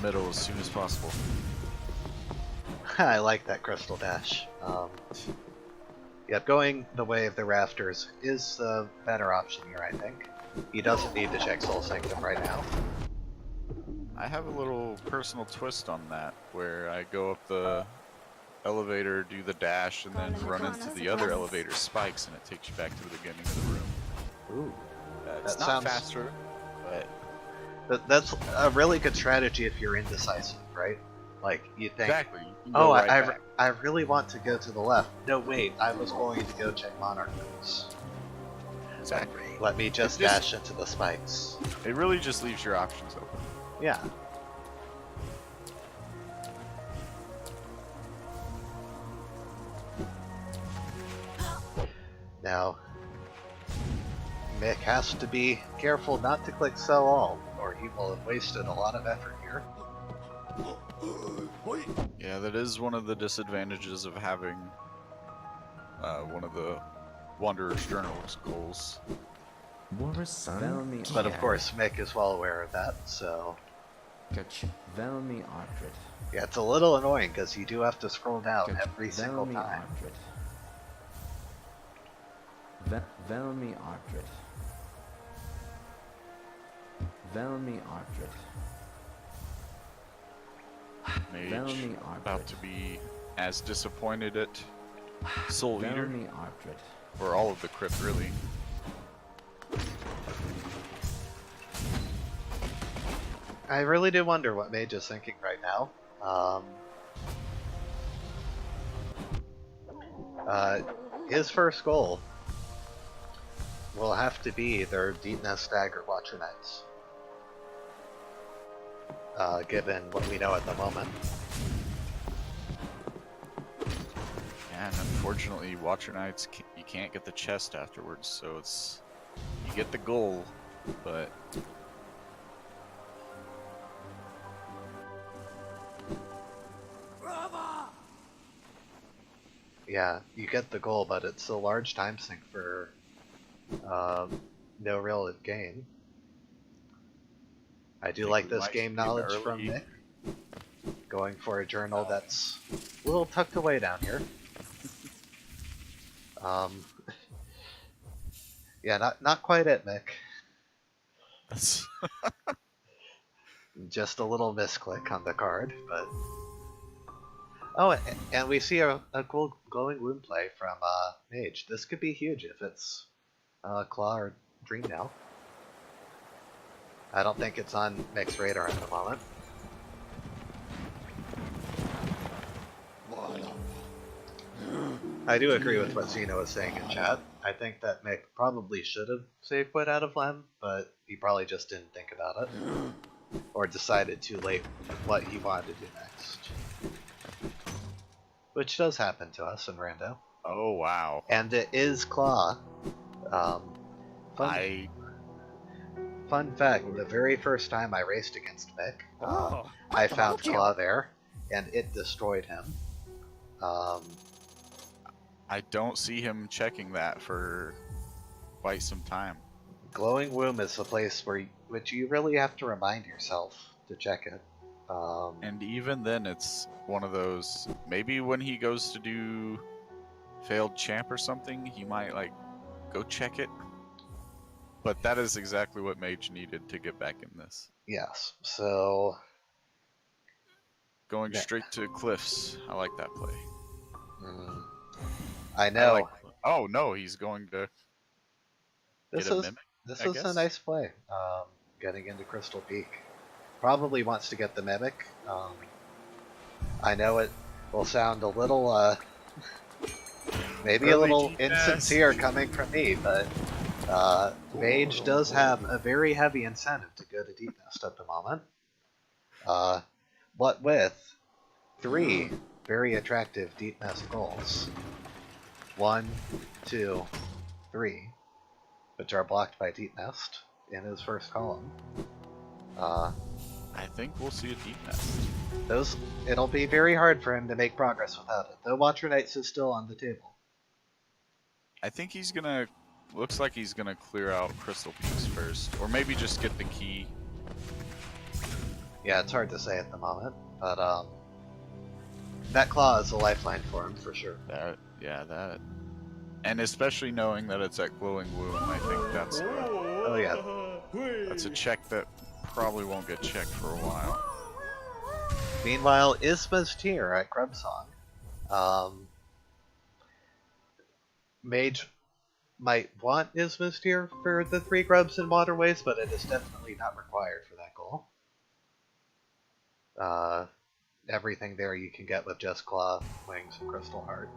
Speaker 2: middle as soon as possible.
Speaker 1: I like that Crystal Dash. Yep, going the way of the rafters is the better option here, I think. He doesn't need to check Soul Sanctum right now.
Speaker 2: I have a little personal twist on that, where I go up the elevator, do the dash, and then run into the other elevator spikes, and it takes you back to the beginning of the room.
Speaker 1: Ooh,
Speaker 2: It's
Speaker 1: that
Speaker 2: not
Speaker 1: sounds
Speaker 2: faster, but
Speaker 1: that's a really good strategy if you're indecisive, right? Like you think,
Speaker 2: exactly. You can
Speaker 1: oh,
Speaker 2: go right back.
Speaker 1: I really want to go to the left. No, wait, I was going to go check Monarch Moves.
Speaker 2: Exactly.
Speaker 1: Let me just dash into the spikes.
Speaker 2: It really just leaves your options open.
Speaker 1: Yeah. Now, Mick has to be careful not to click sell all, or he will have wasted a lot of effort here.
Speaker 2: Yeah, that is one of the disadvantages of having one of the Wanderer's Journal's goals.
Speaker 1: But of course, Mick is well aware of that, so... Yeah, it's a little annoying because you do have to scroll down every single time.
Speaker 2: Mage about to be as disappointed at Soul Eater, or all of the crypt really.
Speaker 1: I really do wonder what Mage is thinking right now. His first goal will have to be their Deep Nest Dagger Watcher Knights. Given what we know at the moment.
Speaker 2: And unfortunately, Watcher Knights, you can't get the chest afterwards, so it's... You get the goal, but...
Speaker 1: Yeah, you get the goal, but it's a large time sink for no real gain. I do like this game knowledge from Mick. Going for a journal that's a little tucked away down here. Yeah, not quite it, Mick.
Speaker 2: That's
Speaker 1: Just a little misclick on the card, but... Oh, and we see a cool glowing wound play from Mage. This could be huge if it's Claw or Dream now. I don't think it's on Mick's radar at the moment. I do agree with what Zeno was saying in chat. I think that Mick probably should have saved Quit out of Lem, but he probably just didn't think about it. Or decided too late what he wanted to do next. Which does happen to us in Rando.
Speaker 2: Oh, wow.
Speaker 1: And it is Claw. Fun fact, the very first time I raced against Mick, I found Claw there, and it destroyed him.
Speaker 2: I don't see him checking that for quite some time.
Speaker 1: Glowing Womb is the place which you really have to remind yourself to check it.
Speaker 2: And even then, it's one of those, maybe when he goes to do Failed Champ or something, he might, like, go check it. But that is exactly what Mage needed to get back in this.
Speaker 1: Yes, so...
Speaker 2: Going straight to Cliffs, I like that play.
Speaker 1: I know.
Speaker 2: Oh, no, he's going to
Speaker 1: This
Speaker 2: get a
Speaker 1: is
Speaker 2: Mimic,
Speaker 1: this
Speaker 2: I
Speaker 1: is
Speaker 2: guess?
Speaker 1: a nice play. Getting into Crystal Peak. Probably wants to get the Mimic. I know it will sound a little, maybe a little insincere coming from me, but Mage does have a very heavy incentive to go to Deep Nest at the moment. What with 3 very attractive Deep Nest goals. 1, 2, 3, which are blocked by Deep Nest in his first column.
Speaker 2: I think we'll see a Deep Nest.
Speaker 1: It'll be very hard for him to make progress without it. Though Watcher Knights is still on the table.
Speaker 2: I think he's gonna, looks like he's gonna clear out Crystal Peaks first, or maybe just get the key.
Speaker 1: Yeah, it's hard to say at the moment, but that Claw is a lifeline for him for sure.
Speaker 2: That And especially knowing that it's at Glowing Womb, I think that's
Speaker 1: Oh yeah.
Speaker 2: a check that probably won't get checked for a while.
Speaker 1: Meanwhile, Isma's tier at Grubsong. Mage might want Isma's tier for the 3 grubs and waterways, but it is definitely not required for that goal. Everything there you can get with just Claw, Wings, and Crystal Heart.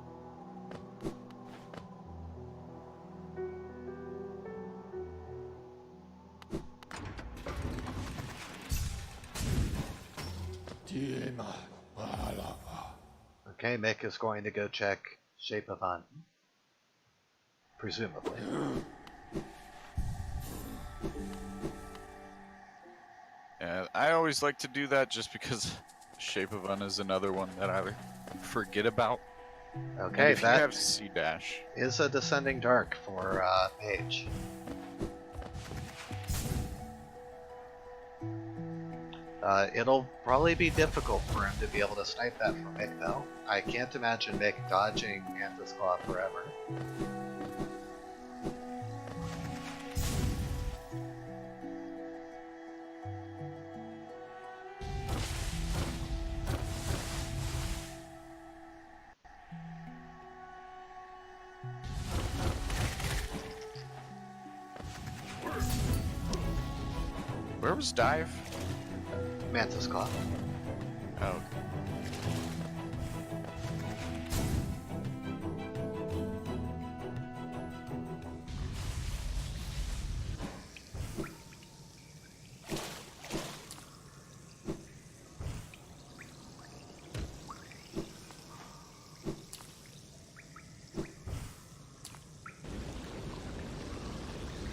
Speaker 1: Okay, Mick is going to go check Shape of Hunt. Presumably.
Speaker 2: Yeah, I always like to do that just because Shape of Un is another one that I forget about.
Speaker 1: Okay,
Speaker 2: and if you
Speaker 1: that
Speaker 2: have Sea Dash.
Speaker 1: is a Descending Dark for Mage. It'll probably be difficult for him to be able to snipe that from Mick, though. I can't imagine Mick dodging Mantis Claw forever.
Speaker 2: Where was Dive?
Speaker 1: Mantis Claw.
Speaker 2: Oh.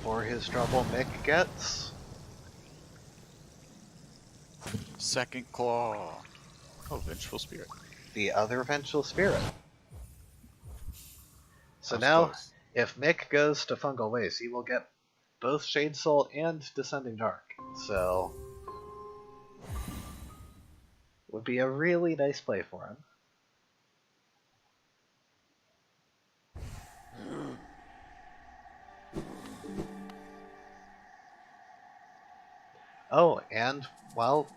Speaker 1: For his trouble, Mick gets
Speaker 2: Second Claw. Oh, Vengeful Spirit.
Speaker 1: the other Vengeful Spirit. So
Speaker 2: That was
Speaker 1: now,
Speaker 2: close.
Speaker 1: if Mick goes to Fungal Waste, he will get both Shade Soul and Descending Dark. So, would be a really nice play for him. Oh, and while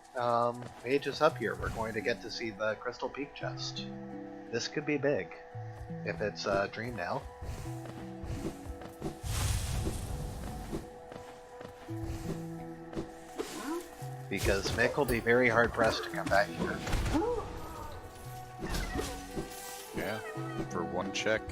Speaker 1: Mage is up here, we're going to get to see the Crystal Peak chest. This could be big, if it's Dream now. Because Mick will be very hard pressed to come back here.
Speaker 2: Yeah, for one check.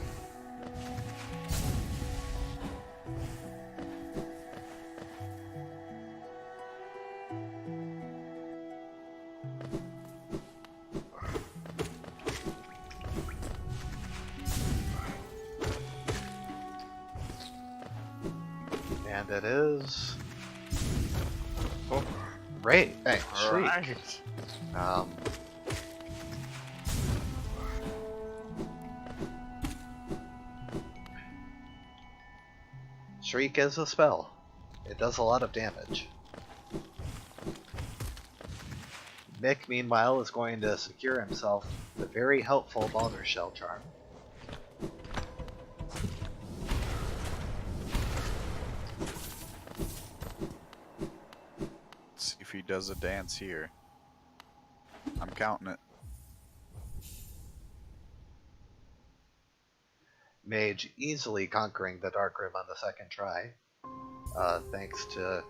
Speaker 1: And it is... Oh, Ray, hey, Shriek.
Speaker 2: Right.
Speaker 1: Shriek is a spell. It does a lot of damage. Mick, meanwhile, is going to secure himself the very helpful Baldur Shell Charm.
Speaker 2: Let's see if he does a dance here. I'm counting it.
Speaker 1: Mage easily conquering the Dark Room on the second try, thanks to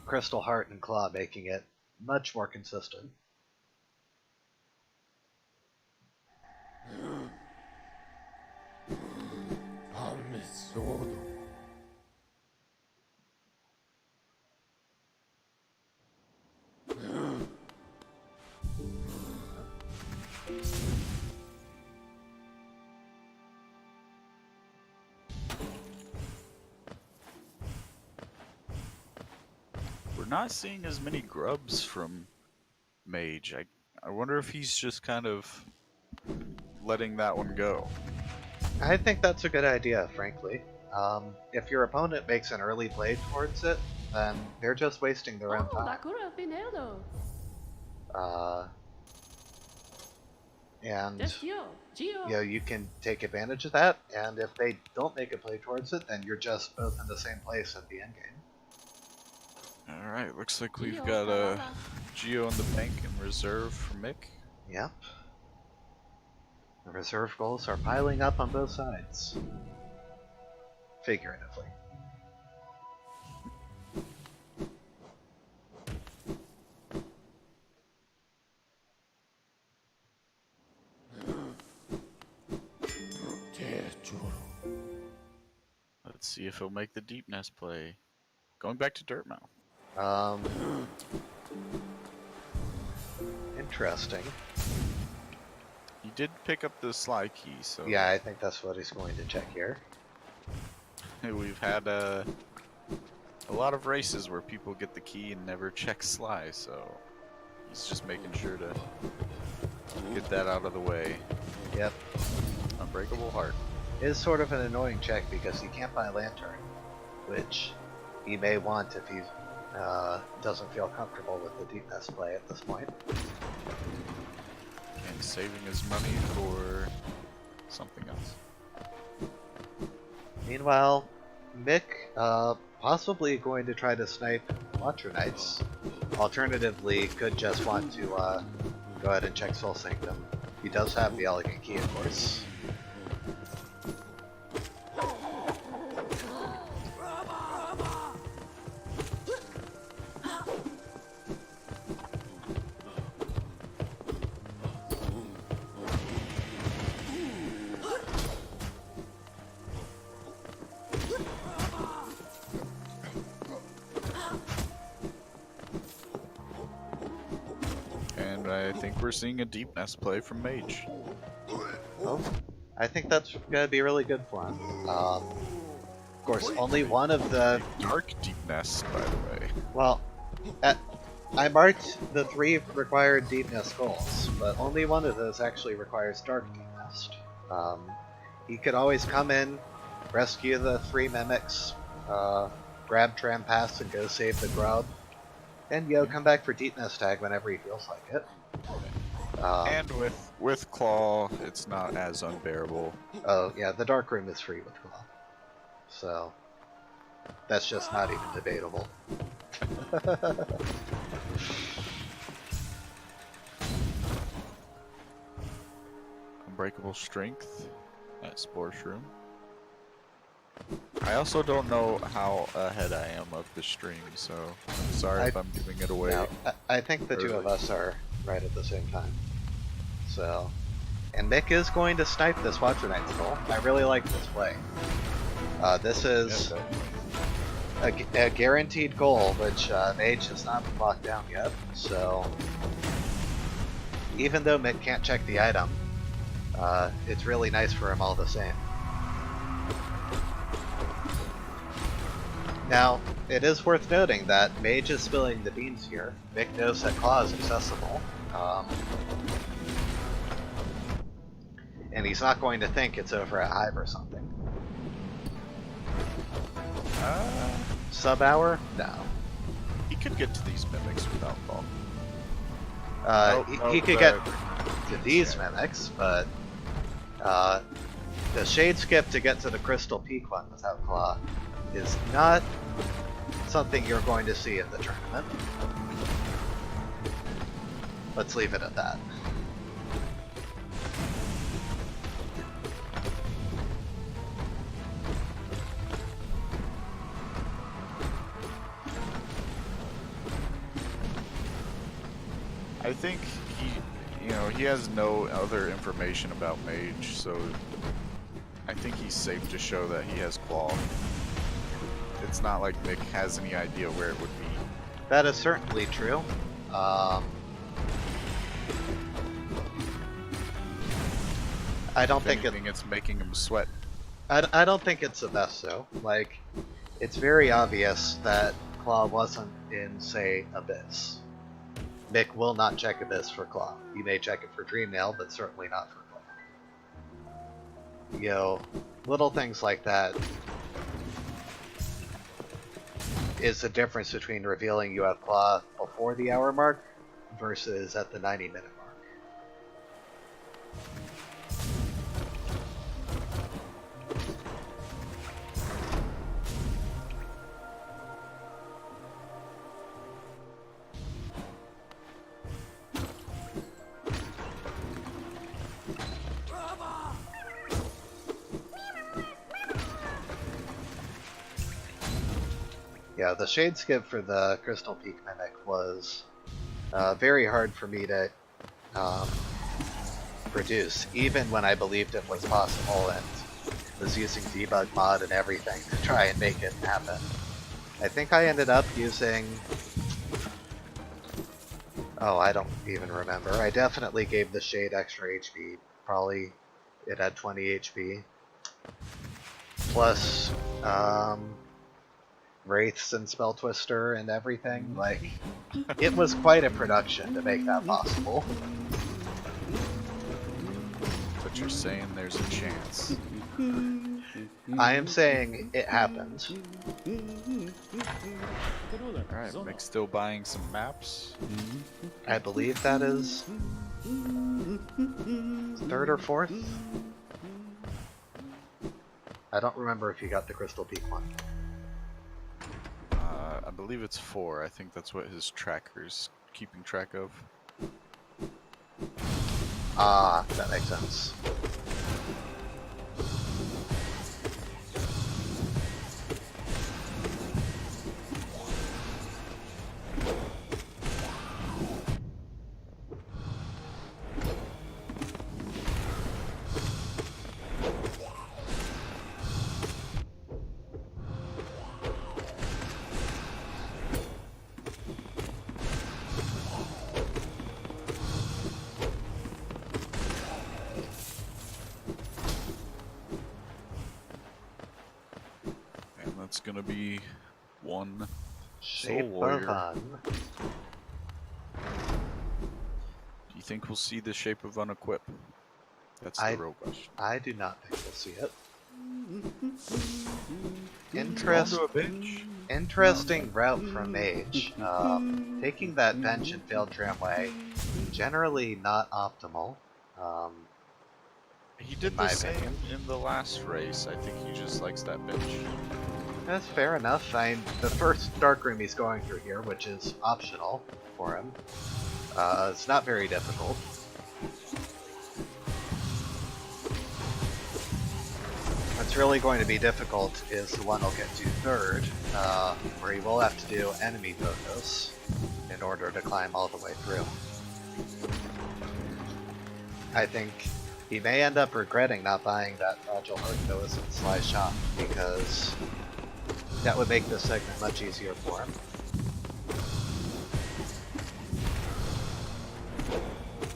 Speaker 1: Crystal Heart and Claw making it much more consistent.
Speaker 2: We're not seeing as many grubs from Mage. I wonder if he's just kind of letting that one go.
Speaker 1: I think that's a good idea, frankly. If your opponent makes an early play towards it, then they're just wasting their own
Speaker 3: Oh,
Speaker 1: time.
Speaker 3: that could have been Eldo.
Speaker 1: and
Speaker 3: That's Geo. Geo.
Speaker 1: you can take advantage of that. And if they don't make a play towards it, then you're just both in the same place at the end game.
Speaker 2: All right, looks like we've
Speaker 3: Geo,
Speaker 2: got a
Speaker 3: Kalala.
Speaker 2: Geo in the bank and reserve for Mick.
Speaker 1: Yep. The reserve goals are piling up on both sides. Figuratively.
Speaker 2: Let's see if he'll make the deep nest play. Going back to dirt mound.
Speaker 1: Interesting.
Speaker 2: He did pick up the sly key, so
Speaker 1: Yeah, I think that's what he's going to check here.
Speaker 2: we've had a lot of races where people get the key and never check sly, so he's just making sure to get that out of the way.
Speaker 1: Yep.
Speaker 2: Unbreakable heart.
Speaker 1: It is sort of an annoying check because he can't buy Lantern, which he may want if he doesn't feel comfortable with the deep nest play at this point.
Speaker 2: And saving his money for something else.
Speaker 1: Meanwhile, Mick possibly going to try to snipe Watcher Knights. Alternatively, could just want to go ahead and check Soul Sanctum. He does have the Elegant Key, of course.
Speaker 2: And I think we're seeing a deep nest play from Mage.
Speaker 1: Oh, I think that's going to be really good for him. Of course, only one of the...
Speaker 2: Dark deep nest, by the way.
Speaker 1: Well, I marked the 3 required deep nest goals, but only one of those actually requires dark deep nest. He could always come in, rescue the 3 mimics, grab Tram Pass and go save the grub, and come back for deep nest tag whenever he feels like it.
Speaker 2: And with Claw, it's not as unbearable.
Speaker 1: Oh yeah, the dark room is free with Claw, so that's just not even debatable.
Speaker 2: Unbreakable strength at Spore Shroom. I also don't know how ahead I am of the stream, so I'm sorry if I'm giving it away.
Speaker 1: No, I think the 2
Speaker 2: early.
Speaker 1: of us are right at the same time. So, and Mick is going to snipe this Watcher Knight's goal. I really like this play. This is a guaranteed goal, which Mage has not locked down yet. So, even though Mick can't check the item, it's really nice for him all the same. Now, it is worth noting that Mage is spilling the beans here. Mick knows that Claw is accessible. And he's not going to think it's over at Hive or something. Sub-hour? No.
Speaker 2: He could get to these mimics without Claw.
Speaker 1: He could get to these mimics, but the Shade Skip to get to the Crystal Peak one without Claw is not something you're going to see in the tournament. Let's leave it at that.
Speaker 2: I think he has no other information about Mage, so I think he's safe to show that he has Claw. It's not like Mick has any idea where it would be.
Speaker 1: That is certainly true. I don't think
Speaker 2: it's making him sweat.
Speaker 1: I don't think it's the best though. Like, it's very obvious that Claw wasn't in, say, Abyss. Mick will not check Abyss for Claw. He may check it for Dreamnail, but certainly not for Claw. Little things like that is the difference between revealing you have Claw before the hour mark versus at the 90-minute mark. Yeah, the shade skip for the Crystal Peak Mimic was very hard for me to um, produce, even when I believed it was possible and was using debug mod and everything to try and make it happen. I think I ended up using... Oh, I don't even remember. I definitely gave the shade extra HP. Probably it had 20 HP. Plus, Wraiths and Spell Twister and everything. Like, it was quite a production to make that possible.
Speaker 2: But you're saying there's a chance.
Speaker 1: I am saying it happened.
Speaker 2: Alright, Mick's still buying some maps.
Speaker 1: I believe that is third or fourth. I don't remember if you got the Crystal Peak one.
Speaker 2: I believe it's 4. I think that's what his tracker's keeping track of.
Speaker 1: Ah, that makes sense.
Speaker 2: It's gonna be one
Speaker 1: Shape
Speaker 2: Soul Warrior.
Speaker 1: of Un.
Speaker 2: Do you think we'll see the Shape of Unequip? That's the real question.
Speaker 1: I do not think we'll see it. Interesting route from Mage. Taking that bench and failed tramway, generally not optimal.
Speaker 2: He did the same in the last race. I think he just likes that bench.
Speaker 1: That's fair enough. The first dark room he's going through here, which is optional for him, it's not very difficult. What's really going to be difficult is the one he'll get to third, where he will have to do enemy photos in order to climb all the way through. I think he may end up regretting not buying that Fragile Heart as a Sly Shop, because that would make this segment much easier for him.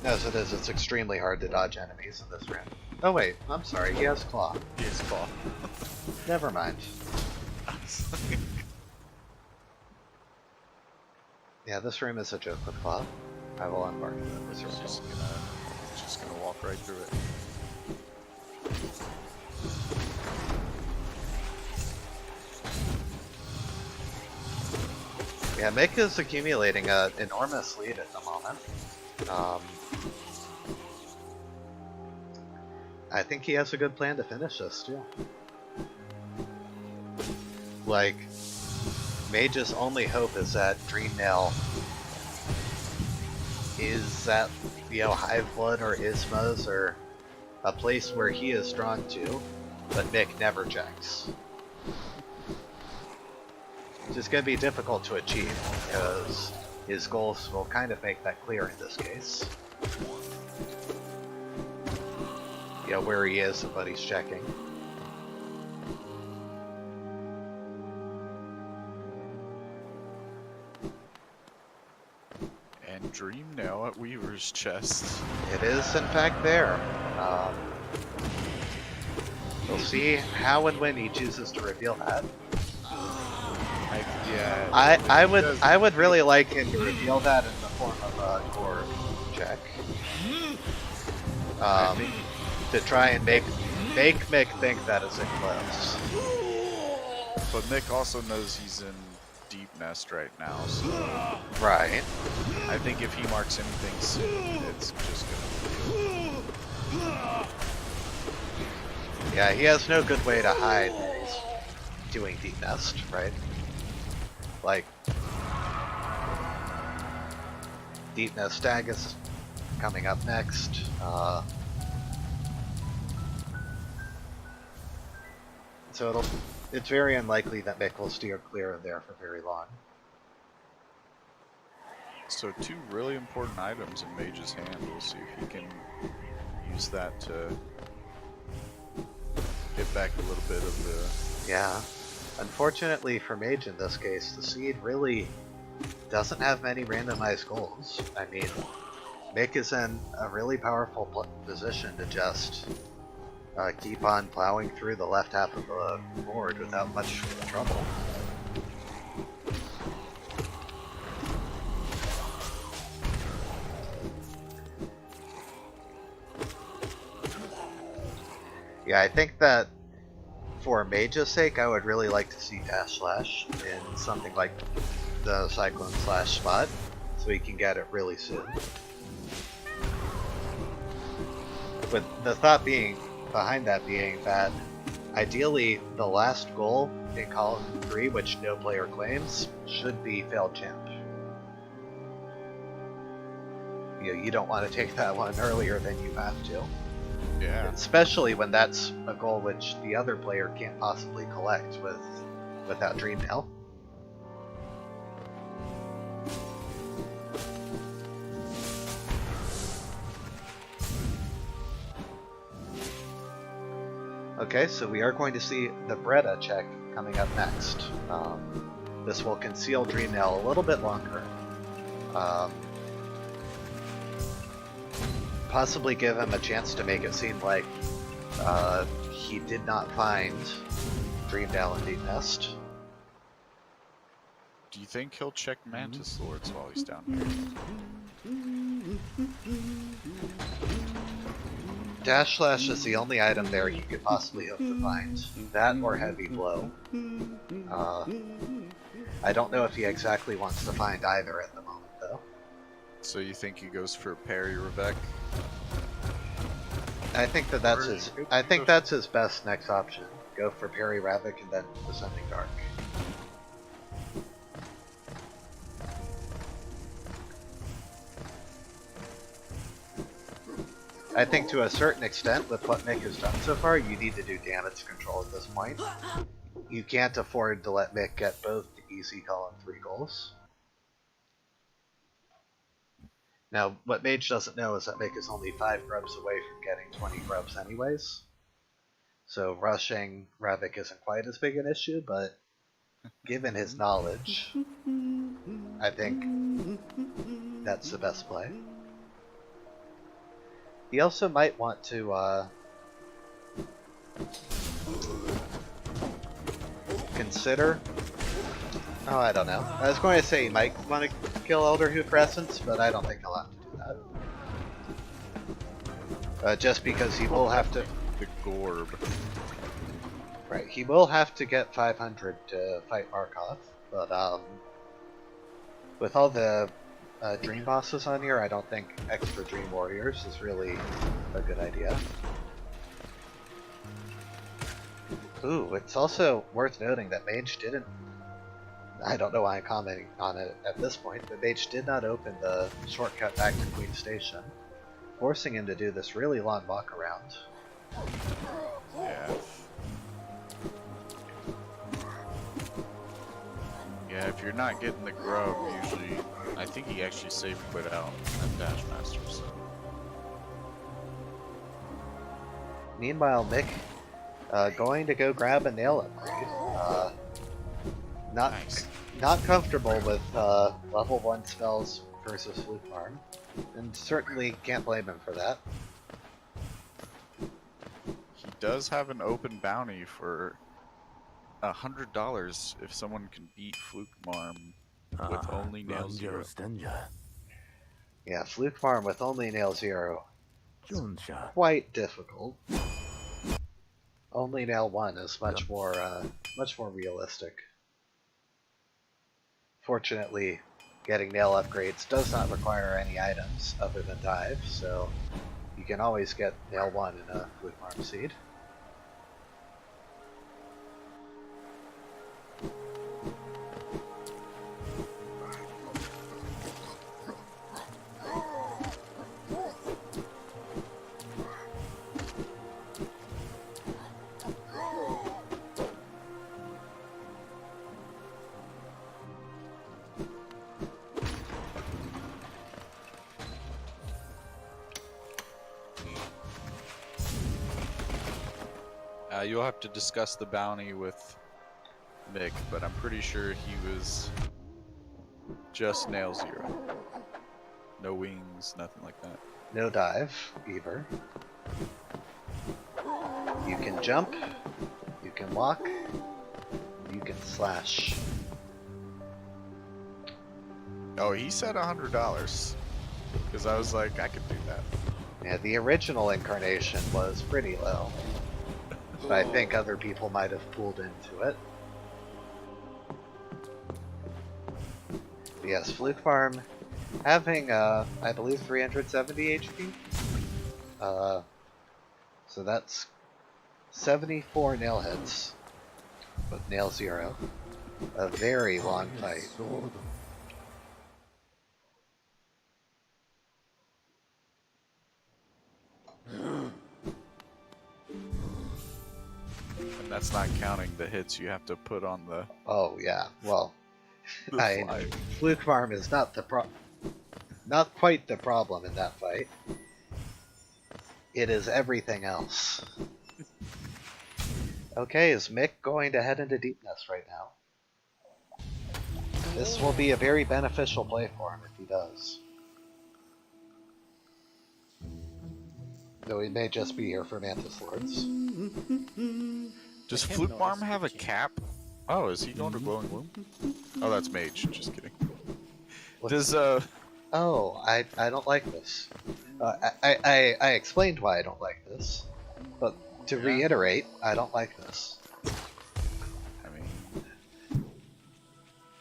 Speaker 1: As it is, it's extremely hard to dodge enemies in this room. Oh wait, I'm sorry, he has Claw.
Speaker 2: He has Claw.
Speaker 1: Never mind. Yeah, this room is a joke with Claw. I will unmark the circle.
Speaker 2: Just gonna walk right through it.
Speaker 1: Yeah, Mick is accumulating an enormous lead at the moment. I think he has a good plan to finish this, too. Like, Mage's only hope is that Dreamnail is at, Hive Blood or Ismas or a place where he is drawn to, but Mick never checks. Which is going to be difficult to achieve, because his goals will kind of make that clear in this case. Where he is and what he's checking.
Speaker 2: And Dream now at Weaver's chest.
Speaker 1: It is, in fact, there. We'll see how and when he chooses to reveal that. I would really like him to reveal that in the form of a core check. To try and make Mick think that is Eclipse.
Speaker 2: But Mick also knows he's in Deep Nest right now, so...
Speaker 1: Right.
Speaker 2: I think if he marks anything soon, it's just gonna...
Speaker 1: Yeah, he has no good way to hide that he's doing Deep Nest, right? Like... Deep Nest Stag is coming up next. So it's very unlikely that Mick will steer clear of there for very long.
Speaker 2: So 2 really important items in Mage's hand. We'll see if he can use that to get back a little bit of the...
Speaker 1: Yeah. Unfortunately for Mage in this case, the seed really doesn't have many randomized goals. I mean, Mick is in a really powerful position to just keep on plowing through the left half of the board without much trouble. Yeah, I think that for Mage's sake, I would really like to see Dash Slash in something like the Cyclone Slash spot, so he can get it really soon. With the thought being, behind that being that ideally the last goal in column 3, which no player claims, should be failed champ. You don't want to take that one earlier than you have to.
Speaker 2: Yeah.
Speaker 1: Especially when that's a goal which the other player can't possibly collect without Dream Nail. Okay, so we are going to see the Breda check coming up next. This will conceal Dream Nail a little bit longer. Possibly give him a chance to make it seem like he did not find Dream Nail in Deep Nest.
Speaker 2: Do you think he'll check Mantis Lords while he's down here?
Speaker 1: Dash Slash is the only item there you could possibly hope to find. That or Heavy Blow. I don't know if he exactly wants to find either at the moment, though.
Speaker 2: So you think he goes for Parry Rebek?
Speaker 1: I think that's his. I think that's his best next option. Go for Parry Ravik and then Descending Dark. I think to a certain extent, with what Mick has done so far, you need to do damage control at this point. You can't afford to let Mick get both easy column 3 goals. Now, what Mage doesn't know is that Mick is only 5 grubs away from getting 20 grubs anyways. So rushing Ravik isn't quite as big an issue, but given his knowledge, I think that's the best play. He also might want to consider... Oh, I don't know. I was going to say he might want to kill Elder Hoof Essence, but I don't think he'll have to do that. Just because he will have to...
Speaker 2: The Gorb.
Speaker 1: Right, he will have to get 500 to fight Markov, but with all the Dream Bosses on here, I don't think extra Dream Warriors is really a good idea. Ooh, it's also worth noting that Mage didn't... I don't know why I'm commenting on it at this point, but Mage did not open the shortcut back to Queen Station, forcing him to do this really long walk around.
Speaker 2: Yeah. Yeah, if you're not getting the grub, usually... I think he actually saved quit out at Dash Masters.
Speaker 1: Meanwhile, Mick going to go grab a nail upgrade. Not comfortable with level 1 spells versus Fluke Farm, and certainly can't blame him for that.
Speaker 2: He does have an open bounty for $100 if someone can beat Fluke Farm with only nail 0.
Speaker 1: Yeah, Fluke Farm with only nail 0. It's quite difficult. Only nail 1 is much more realistic. Fortunately, getting nail upgrades does not require any items other than dive, so you can always get nail 1 in a Fluke Farm seed.
Speaker 2: You'll have to discuss the bounty with Mick, but I'm pretty sure he was just nail 0. No wings, nothing like that.
Speaker 1: No dive, either. You can jump, you can walk, you can slash.
Speaker 2: Oh, he said $100. Because I was like, I could do that.
Speaker 1: Yeah, the original incarnation was pretty low. But I think other people might have pulled into it. But yes, Fluke Farm having, I believe 370 HP. So that's 74 nail hits with nail 0. A very long fight.
Speaker 2: And that's not counting the hits you have to put on the,
Speaker 1: Oh yeah, well,
Speaker 2: the fly.
Speaker 1: Fluke Farm is not not quite the problem in that fight. It is everything else. Okay, is Mick going to head into Deepness right now? This will be a very beneficial play for him if he does. Though he may just be here for Mantis Lords.
Speaker 2: Does Fluke Farm have a cap? Oh, is he going to Glowing Gloom? Oh, that's Mage. Just kidding. Does
Speaker 1: Oh, I don't like this. I explained why I don't like this, but to reiterate, I don't like this.
Speaker 2: I mean,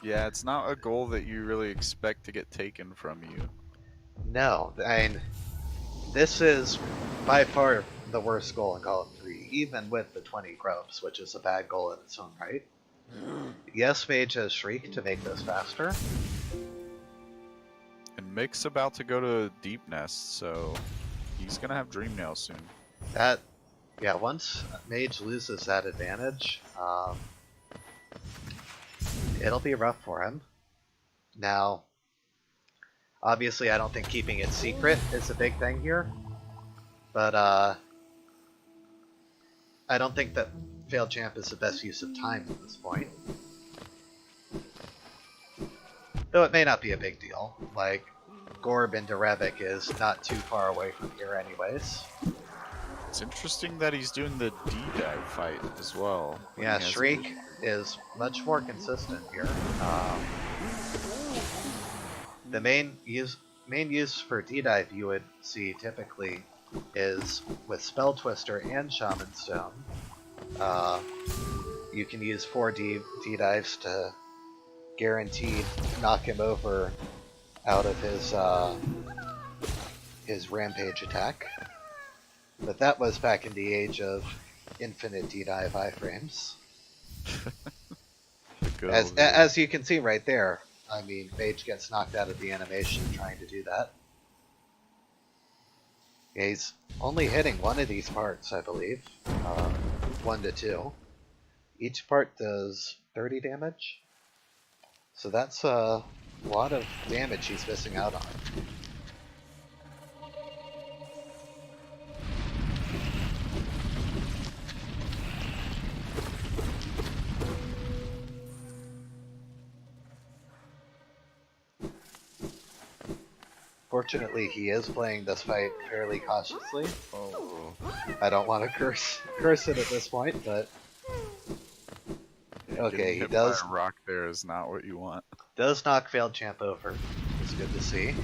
Speaker 2: yeah, it's not a goal that you really expect to get taken from you.
Speaker 1: No, I mean, this is by far the worst goal in Call of 3, even with the 20 grubs, which is a bad goal in its own right. Yes, Mage has Shriek to make this faster.
Speaker 2: And Mick's about to go to Deep Nest, so he's gonna have Dream Nail soon.
Speaker 1: That, yeah, once Mage loses that advantage, it'll be rough for him. Now, obviously I don't think keeping it secret is a big thing here, but I don't think that Failed Champ is the best use of time at this point. Though it may not be a big deal. Like, Gorb into Revik is not too far away from here anyways.
Speaker 2: It's interesting that he's doing the D-dive fight as well.
Speaker 1: Yeah, Shriek is much more consistent here. The main use for D-dive you would see typically is with Spell Twister and Shaman Stone. You can use 4 D-dives to guarantee knock him over out of his rampage attack. But that was back in the age of infinite D-dive iframes. As you can see right there, I mean, Mage gets knocked out of the animation trying to do that. Yeah, he's only hitting one of these parts, I believe. 1 to 2. Each part does 30 damage. So that's a lot of damage he's missing out on. Fortunately, he is playing this fight fairly cautiously.
Speaker 2: Oh.
Speaker 1: I don't want to curse it at this point, but
Speaker 2: Yeah,
Speaker 1: okay, he
Speaker 2: hit
Speaker 1: does.
Speaker 2: by a rock there is not what you want.
Speaker 1: Does knock Failed Champ over. It's good to see.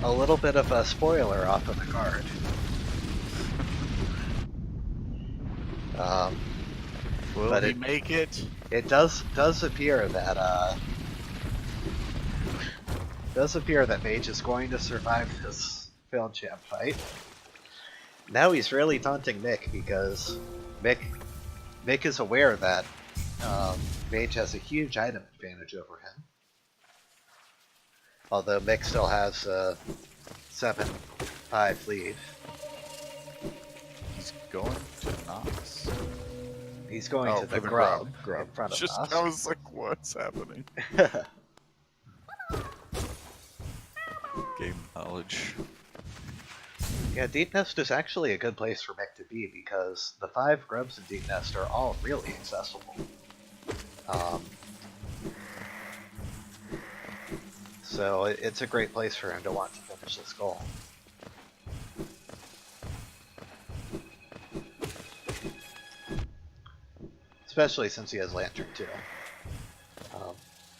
Speaker 1: A little bit of a spoiler off of the card.
Speaker 2: Will
Speaker 1: but
Speaker 2: he make it?
Speaker 1: It does appear that does appear that Mage is going to survive this Failed Champ fight. Now he's really taunting Mick because Mick is aware that Mage has a huge item advantage over him. Although Mick still has a 7-5 lead.
Speaker 2: He's going to Knox.
Speaker 1: He's going to the grub in front of us.
Speaker 2: I was like, what's happening? Game knowledge.
Speaker 1: Yeah, Deep Nest is actually a good place for Mick to be because the 5 grubs in Deep Nest are all really accessible. So it's a great place for him to want to finish this goal. Especially since he has Lantern too.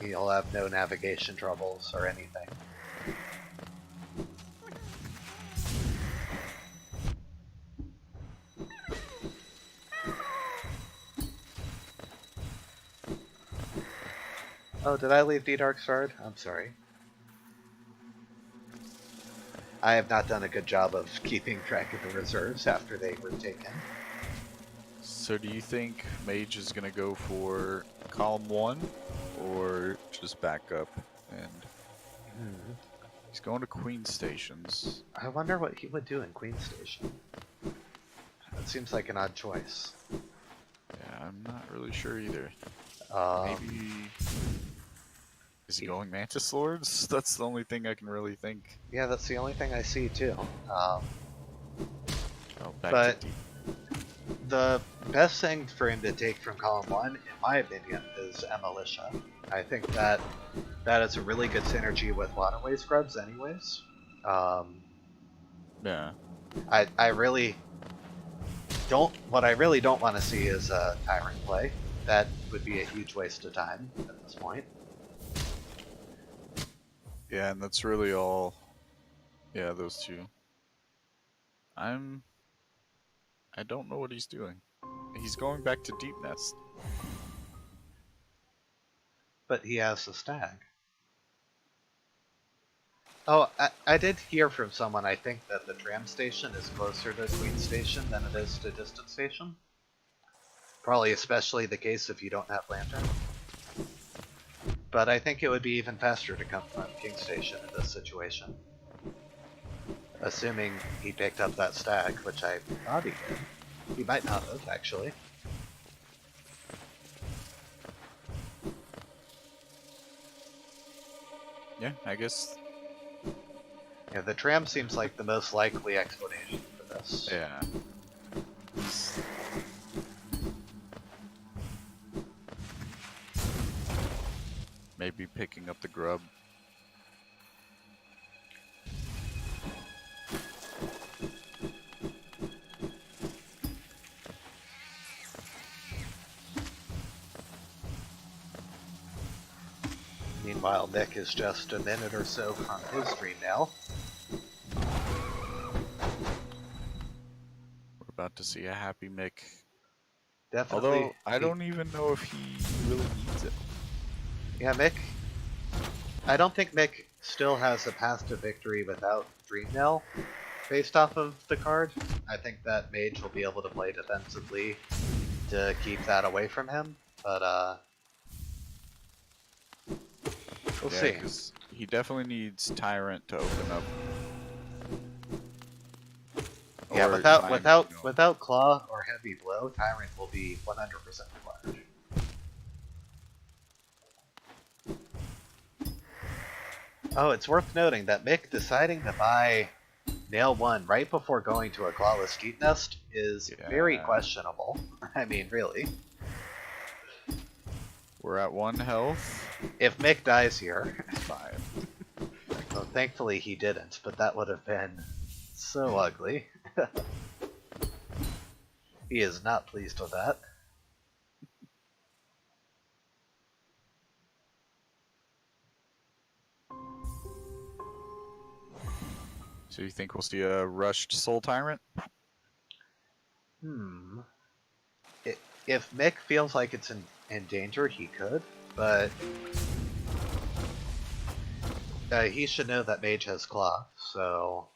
Speaker 1: He'll have no navigation troubles or anything. Oh, did I leave D-Dark Shard? I'm sorry. I have not done a good job of keeping track of the reserves after they were taken.
Speaker 2: So do you think Mage is going to go for column 1 or just back up? And he's going to Queen Stations.
Speaker 1: I wonder what he would do in Queen Station. That seems like an odd choice.
Speaker 2: Yeah, I'm not really sure either. Maybe... Is he going Mantis Lords? That's the only thing I can really think.
Speaker 1: Yeah, that's the only thing I see too.
Speaker 2: Back to deep.
Speaker 1: The best thing for him to take from column 1, in my opinion, is Militia. I think that is a really good synergy with Waterway Scrubs anyways.
Speaker 2: Yeah.
Speaker 1: I really don't... What I really don't want to see is a Tyrant play. That would be a huge waste of time at this point.
Speaker 2: Yeah, and that's really all. Yeah, those two. I don't know what he's doing. He's going back to Deep Nest.
Speaker 1: But he has the stag. Oh, I did hear from someone, I think, that the tram station is closer to Queen Station than it is to Distant Station. Probably especially the case if you don't have Lantern. But I think it would be even faster to come from King Station in this situation. Assuming he picked up that stag, which I thought he did. He might not have, actually.
Speaker 2: Yeah, I guess.
Speaker 1: Yeah, the tram seems like the most likely explanation for this.
Speaker 2: Yeah. Maybe picking up the grub.
Speaker 1: Meanwhile, Nick is just a minute or so from his dream now.
Speaker 2: We're about to see a happy Mick.
Speaker 1: Definitely.
Speaker 2: Although, I don't even know if he really needs it.
Speaker 1: Yeah, Mick. I don't think Mick still has a path to victory without Dream Knell based off of the card. I think that Mage will be able to play defensively to keep that away from him, but we'll see.
Speaker 2: 'Cause he definitely needs Tyrant to open up.
Speaker 1: Yeah,
Speaker 2: Or
Speaker 1: without Claw or Heavy Blow, Tyrant will be 100% required. Oh, it's worth noting that Mick deciding to buy Nail 1 right before going to a Clawless Deep Nest is very questionable. I mean, really.
Speaker 2: We're at 1 health.
Speaker 1: If Mick dies here,
Speaker 2: It's fine.
Speaker 1: well, thankfully he didn't, but that would have been so ugly. He is not pleased with that.
Speaker 2: So you think we'll see a rushed Soul Tyrant?
Speaker 1: If Mick feels like it's in danger, he could, but He should know that Mage has Claw, so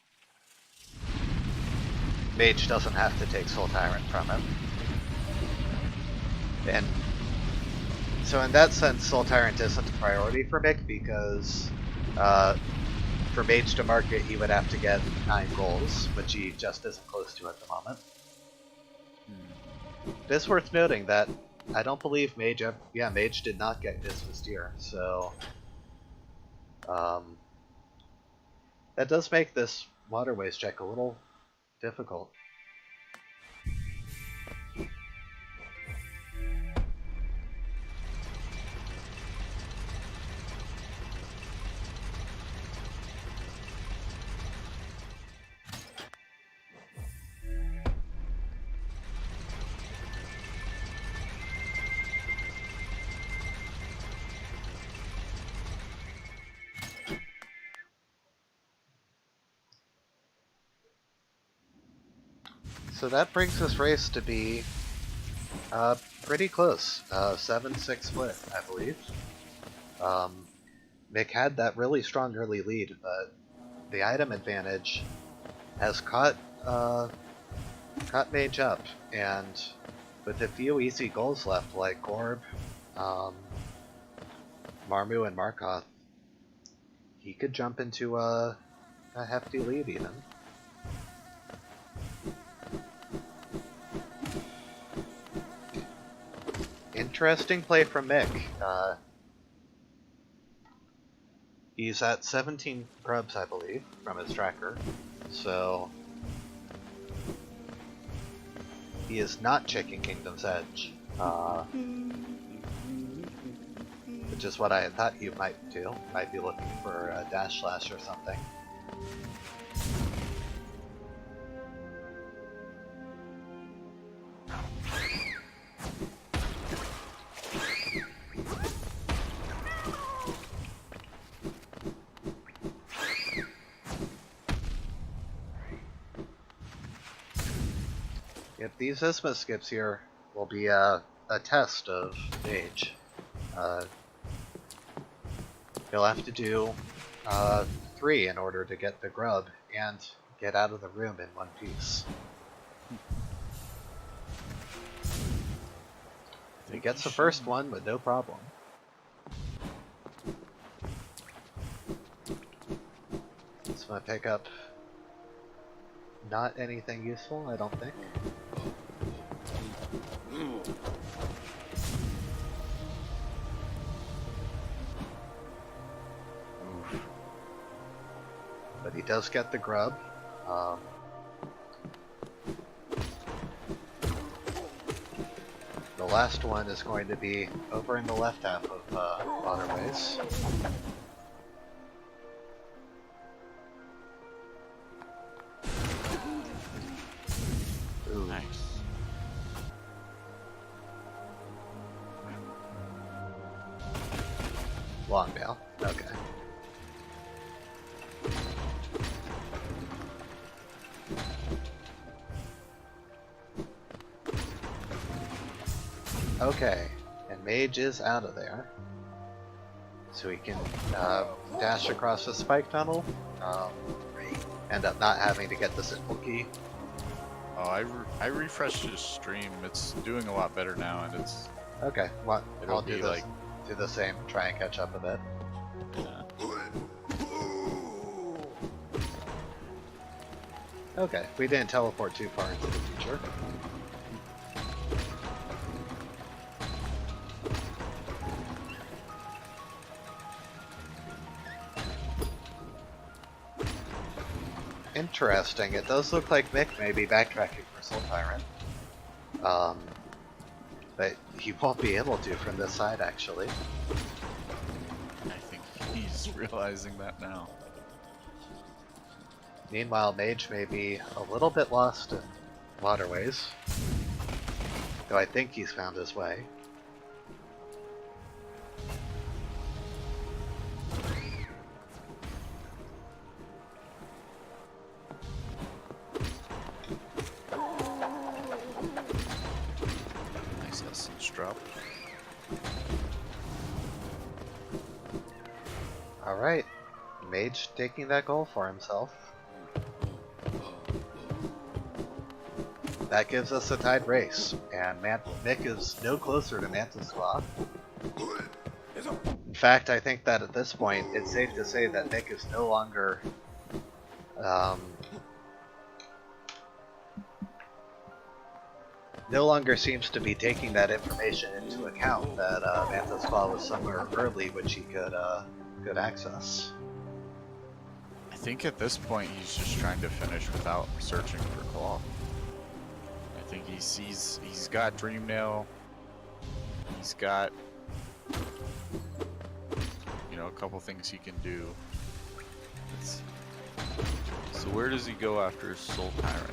Speaker 1: Mage doesn't have to take Soul Tyrant from him. And so in that sense, Soul Tyrant isn't a priority for Mick, because for Mage to mark it, he would have to get 9 goals, which he just isn't close to at the moment. It is worth noting that I don't believe Mage Mage did not get his Mystere, so that does make this Waterways check a little difficult. So that brings this race to be pretty close. 7-6 split, I believe. Mick had that really strong early lead, but the item advantage has caught Mage up, and with a few easy goals left, like Gorb, Marmu, and Markoth, he could jump into a hefty lead even. Interesting play from Mick. He's at 17 grubs, I believe, from his tracker, so he is not checking Kingdom's Edge, which is what I had thought you might do. Might be looking for a Dash Slash or something. Yep, these Isma skips here will be a test of Mage. He'll have to do 3 in order to get the grub and get out of the room in one piece. He gets the first one with no problem. This might pick up not anything useful, I don't think. But he does get the grub. The last one is going to be over in the left half of Waterways. Ooh.
Speaker 2: Nice.
Speaker 1: Long bail. Okay. Okay, and Mage is out of there. So he can dash across the spike tunnel, end up not having to get the simple key.
Speaker 2: Oh, I refreshed his stream. It's doing a lot better now, and it's
Speaker 1: Okay, well,
Speaker 2: It'll
Speaker 1: I'll do
Speaker 2: be
Speaker 1: this.
Speaker 2: like-
Speaker 1: Do the same, try and catch up a bit. Okay, we didn't teleport too far into the future. Interesting, it does look like Mick may be backtracking for Soul Tyrant. But he won't be able to from this side, actually.
Speaker 2: I think he's realizing that now.
Speaker 1: Meanwhile, Mage may be a little bit lost in Waterways. Though I think he's found his way.
Speaker 2: Nice essence drop.
Speaker 1: Alright, Mage taking that goal for himself. That gives us a tied race, and Mick is no closer to Mantis Claw. In fact, I think that at this point, it's safe to say that Mick is no longer seems to be taking that information into account that Mantis Claw was somewhere early which he could access.
Speaker 2: I think at this point he's just trying to finish without searching for Claw. I think he sees he's got Dream Nail. He's got, you know, a couple things he can do. So where does he go after Soul Tyrant?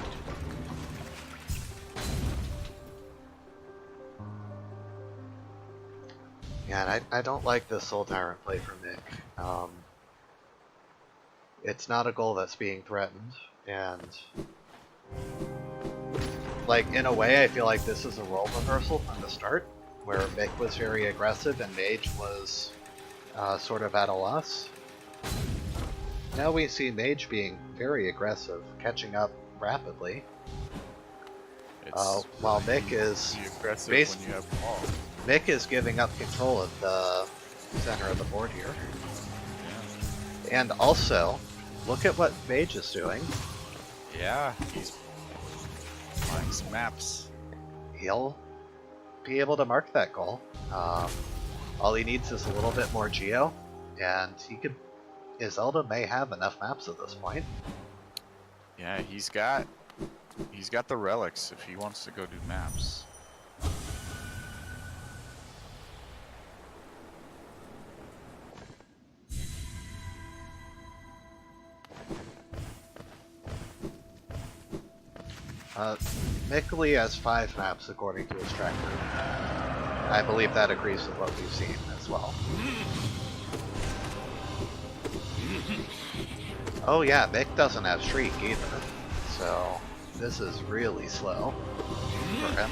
Speaker 1: Yeah, and I don't like this Soul Tyrant play for Mick. It's not a goal that's being threatened, and like in a way I feel like this is a role reversal from the start, where Mick was very aggressive and Mage was sort of at a loss. Now we see Mage being very aggressive, catching up rapidly, while Mick is
Speaker 2: aggressive when you have Claw.
Speaker 1: Mick is giving up control of the center of the board here. Yeah. And also, look at what Mage is doing.
Speaker 2: Yeah, he's playing some maps.
Speaker 1: He'll be able to mark that goal. All he needs is a little bit more geo, and Iselda may have enough maps at this point.
Speaker 2: Yeah, he's got the relics if he wants to go do maps.
Speaker 1: Mickely has 5 maps according to his tracker. I believe that agrees with what we've seen as well. Oh yeah, Mick doesn't have Shriek either, so this is really slow for him.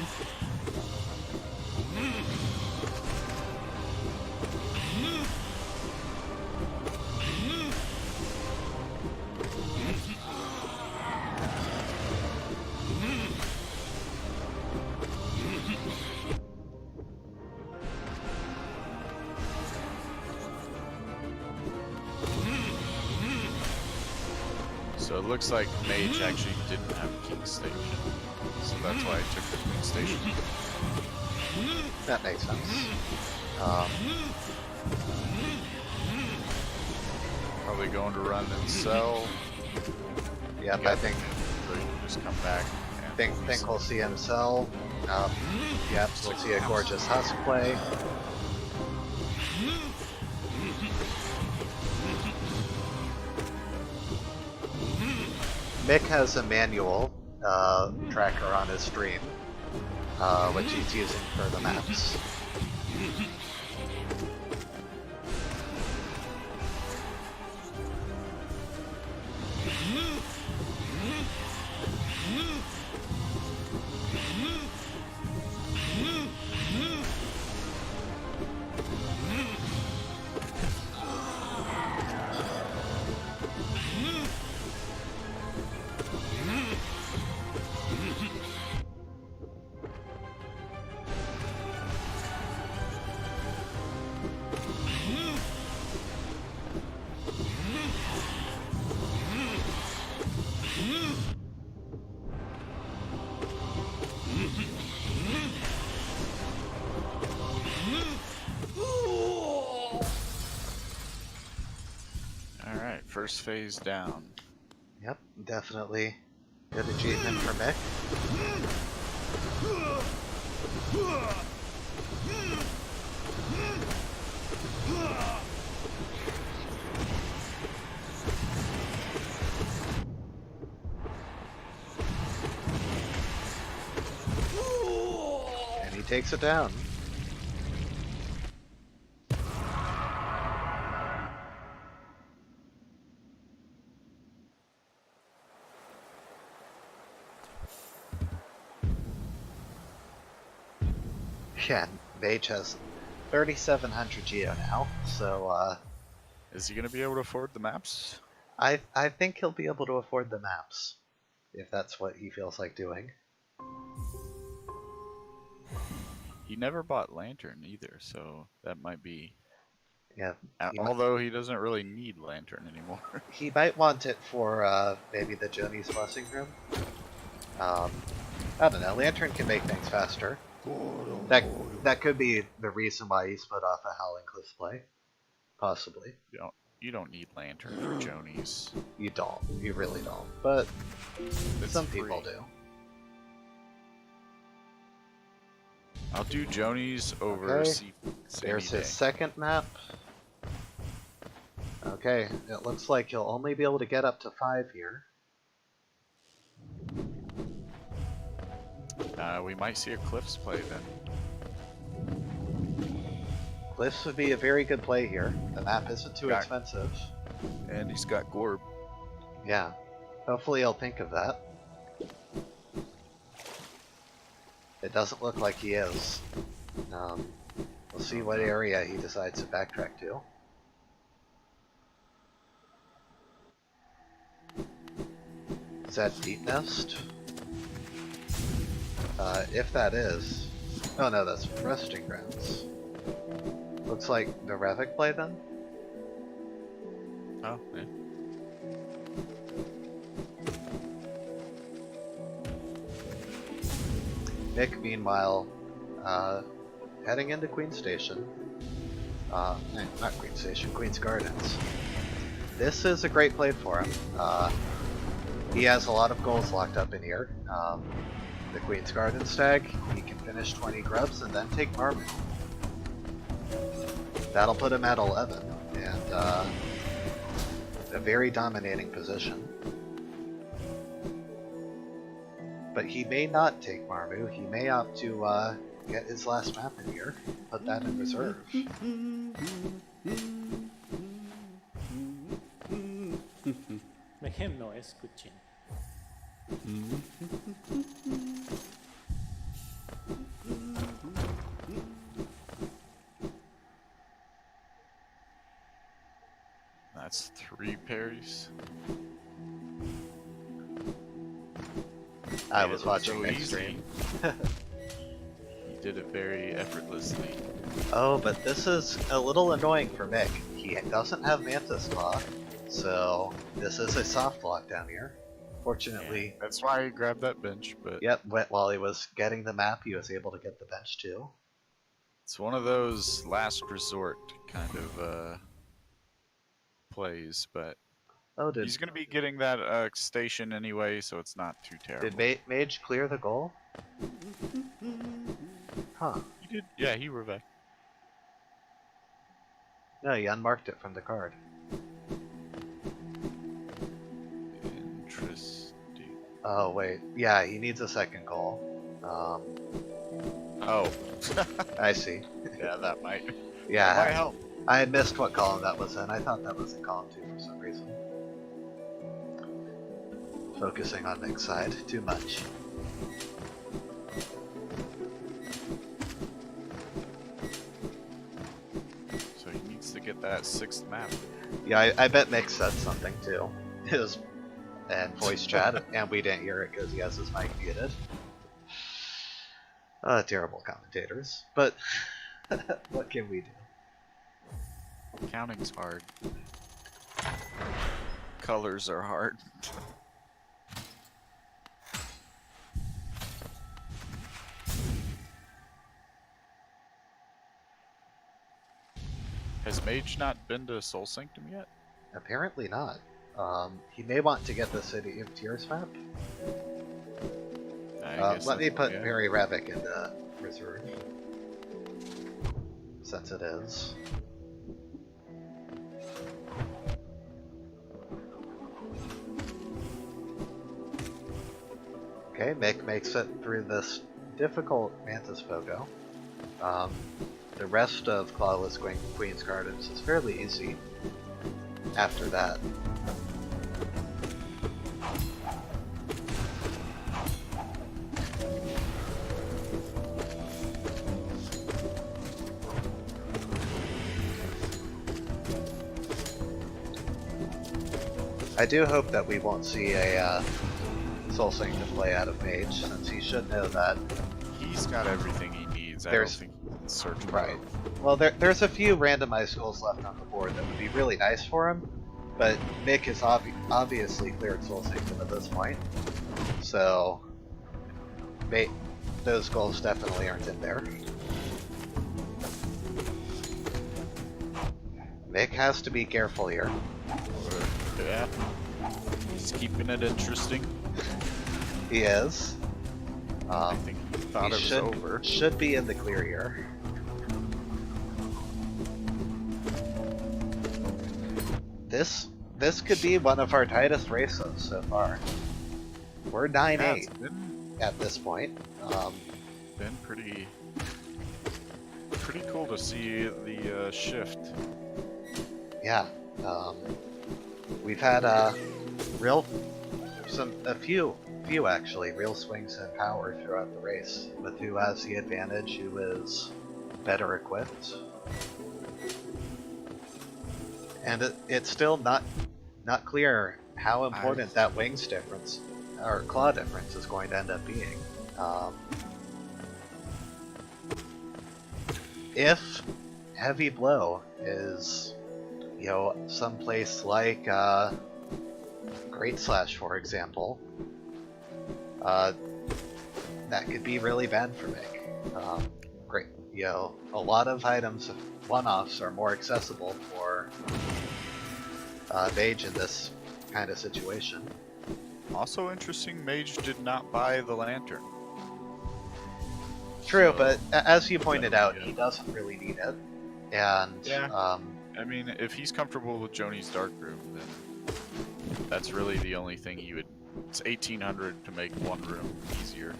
Speaker 2: So it looks like Mage actually didn't have King Station, so that's why he took the Queen Station.
Speaker 1: That makes sense.
Speaker 2: Probably going to run and sell.
Speaker 1: Yep, I think.
Speaker 2: So you can just come back. And
Speaker 1: Think we'll see him sell. Yep, we'll see a gorgeous Husk play. Mick has a manual tracker on his stream, which he's using for the maps.
Speaker 2: Alright, first phase down.
Speaker 1: Yep, definitely good achievement for Mick. And he takes it down. Yeah, Mage has 3,700 geo now, so
Speaker 2: Is he going to be able to afford the maps?
Speaker 1: I think he'll be able to afford the maps, if that's what he feels like doing.
Speaker 2: He never bought Lantern either, so that might be...
Speaker 1: Yeah,
Speaker 2: Although he doesn't really need Lantern anymore.
Speaker 1: he might want it for maybe the Joni's Blessing Room. I don't know. Lantern can make things faster. That could be the reason why he's put off a Howling Cliffs play. Possibly.
Speaker 2: You don't need Lantern for Joni's.
Speaker 1: You don't. You really don't. But some
Speaker 2: free.
Speaker 1: people do.
Speaker 2: I'll do Joni's over
Speaker 1: Okay. There's his second map. Okay, it looks like he'll only be able to get up to 5 here.
Speaker 2: We might see a Cliffs play then.
Speaker 1: Cliffs would be a very good play here. The map isn't too expensive.
Speaker 2: And he's got Gorb.
Speaker 1: Yeah. Hopefully he'll think of that. It doesn't look like he is. We'll see what area he decides to backtrack to. Is that Deep Nest? If that is... Oh no, that's Resting Grounds. Looks like the Ravik play then?
Speaker 2: Oh, yeah.
Speaker 1: Nick, meanwhile, heading into Queen Station. Not Queen Station, Queen's Gardens. This is a great play for him. He has a lot of goals locked up in here. The Queen's Garden stag, he can finish 20 grubs and then take Marmu. That'll put him at 11, and a very dominating position. But he may not take Marmu, he may opt to get his last map in here, put that in reserve.
Speaker 3: Make him noise, escuchen.
Speaker 2: That's 3 parries.
Speaker 1: I was watching Nick's stream.
Speaker 2: He did it very effortlessly.
Speaker 1: Oh, but this is a little annoying for Mick. He doesn't have Mantis Claw, so this is a soft block down here. Fortunately,
Speaker 2: yeah, that's why he grabbed that bench, but...
Speaker 1: Yep, while he was getting the map, he was able to get the bench too.
Speaker 2: It's one of those last resort kind of plays, but he's going to be getting that station anyway, so it's not too terrible.
Speaker 1: Did Mage clear the goal? Huh.
Speaker 2: He did. Yeah, he revived.
Speaker 1: No, he unmarked it from the card.
Speaker 2: Interesting.
Speaker 1: Oh, wait. Yeah, he needs a second goal.
Speaker 2: Oh.
Speaker 1: I see.
Speaker 2: Yeah, that might.
Speaker 1: Yeah.
Speaker 2: That might help.
Speaker 1: I had missed what column that was in. I thought that was in column 2 for some reason. Focusing on Nick's side too much.
Speaker 2: So he needs to get that 6th map.
Speaker 1: Yeah, I bet Nick said something too. And voice chat, and we didn't hear it because he has his mic muted. Terrible commentators, but what can we do?
Speaker 2: Counting's hard. Colors are hard. Has Mage not been to Soul Sanctum yet?
Speaker 1: Apparently not. He may want to get the City of Tears map. Let me put Mary Ravik into reserve. Since it is. Okay, Mick makes it through this difficult Mantis Pogo. The rest of Clawless Queen's Gardens is fairly easy after that. I do hope that we won't see a Soul Sanctum play out of Mage, since he should know that.
Speaker 2: He's got everything he needs. I don't
Speaker 1: There's-
Speaker 2: think he can search
Speaker 1: Right.
Speaker 2: mode.
Speaker 1: Well, there's a few randomized goals left on the board that would be really nice for him, but Mick has obviously cleared Soul Sanctum at this point, so those goals definitely aren't in there. Mick has to be careful here.
Speaker 2: Yeah. He's keeping it interesting.
Speaker 1: He is.
Speaker 2: I think he thought it was over.
Speaker 1: Should be in the clear here. This could be one of our tightest races so far. We're 9-8
Speaker 2: Yeah, it's been
Speaker 1: at this point.
Speaker 2: pretty cool to see the shift.
Speaker 1: Yeah. We've had a few actually real swings in power throughout the race, with who has the advantage, who is better equipped. And it's still not clear how important that wings difference or claw difference is going to end up being. If Heavy Blow is, you know, someplace like Great Slash, for example, that could be really bad for Mick. Great, you know, a lot of items, one-offs, are more accessible for Mage in this kind of situation.
Speaker 2: Also interesting, Mage did not buy the lantern.
Speaker 1: True,
Speaker 2: So,
Speaker 1: but as you pointed out,
Speaker 2: yeah.
Speaker 1: he doesn't really need it. And
Speaker 2: Yeah. I mean, if he's comfortable with Joni's Dark Room, then that's really the only thing he would. It's 1800 to make one room easier.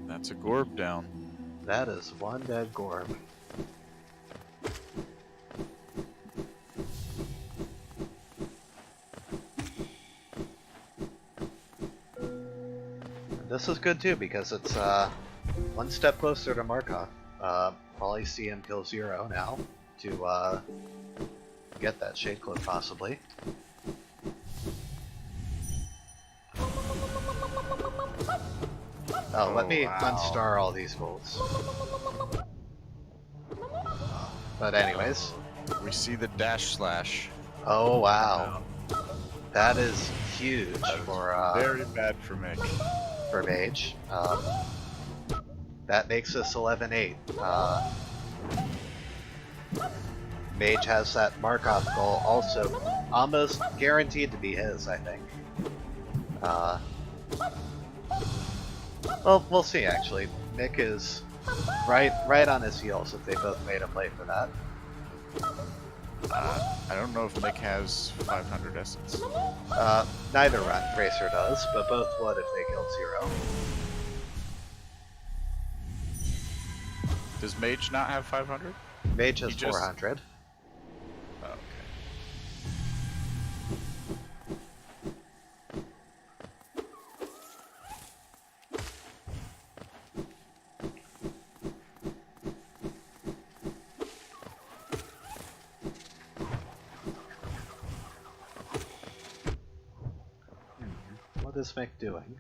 Speaker 2: That's a Gorb down.
Speaker 1: that is one dead Gorb. This is good too, because it's one step closer to Markov. Probably see him kill 0 now to get that Shade Cloak possibly. Oh, let me
Speaker 2: wow.
Speaker 1: unstar all these goals. But anyways,
Speaker 2: We see the dash slash.
Speaker 1: oh wow, that is huge
Speaker 2: That
Speaker 1: for
Speaker 2: was very bad for Mick.
Speaker 1: for Mage. That makes us 11-8. Mage has that Markov goal also almost guaranteed to be his, I think. Well, we'll see actually. Mick is right on his heels if they both made a play for that.
Speaker 2: I don't know if Mick has 500 essence.
Speaker 1: Neither racer does, but both would if they killed 0.
Speaker 2: Does Mage not have 500?
Speaker 1: Mage has
Speaker 2: He just-
Speaker 1: 400.
Speaker 2: Oh, okay.
Speaker 1: What is Mick doing?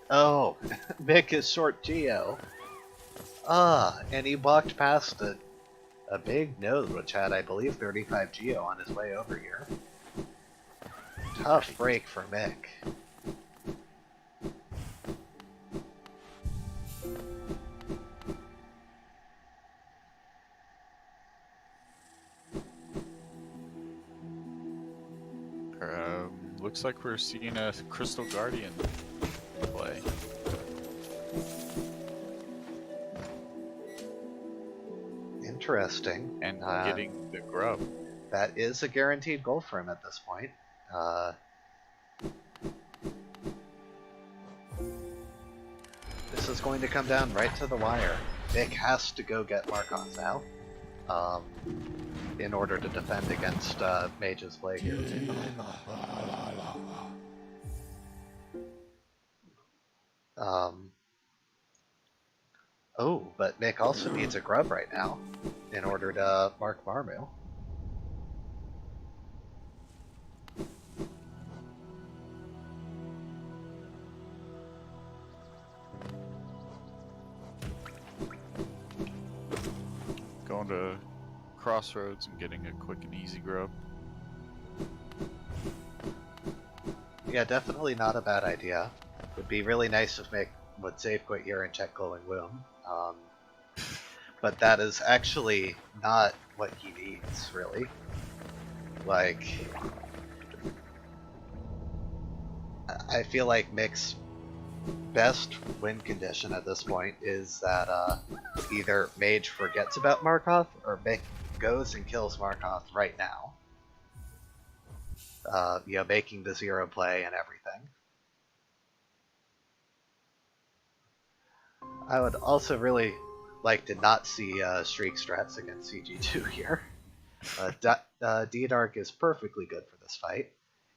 Speaker 1: Oh, Mick is short Geo. And he walked past a big node which had, I believe, 35 Geo on his way over here. Tough break for Mick.
Speaker 2: Looks like we're seeing a Crystal Guardian play.
Speaker 1: Interesting.
Speaker 2: And getting the grub.
Speaker 1: That is a guaranteed goal for him at this point. This is going to come down right to the wire. Mick has to go get Markov now. in order to defend against Mage's Blade. Oh, but Mick also needs a grub right now in order to mark Marmu.
Speaker 2: Going to Crossroads and getting a quick and easy grub.
Speaker 1: Yeah, definitely not a bad idea. Would be really nice if Mick would save quit here and check Glowing Womb. But that is actually not what he needs, really. Like, I feel like Mick's best win condition at this point is that either Mage forgets about Markov or Mick goes and kills Markov right now. You know, making the 0 play and everything. I would also really like to not see Streak strats against CG2 here. D-Dark is perfectly good for this fight,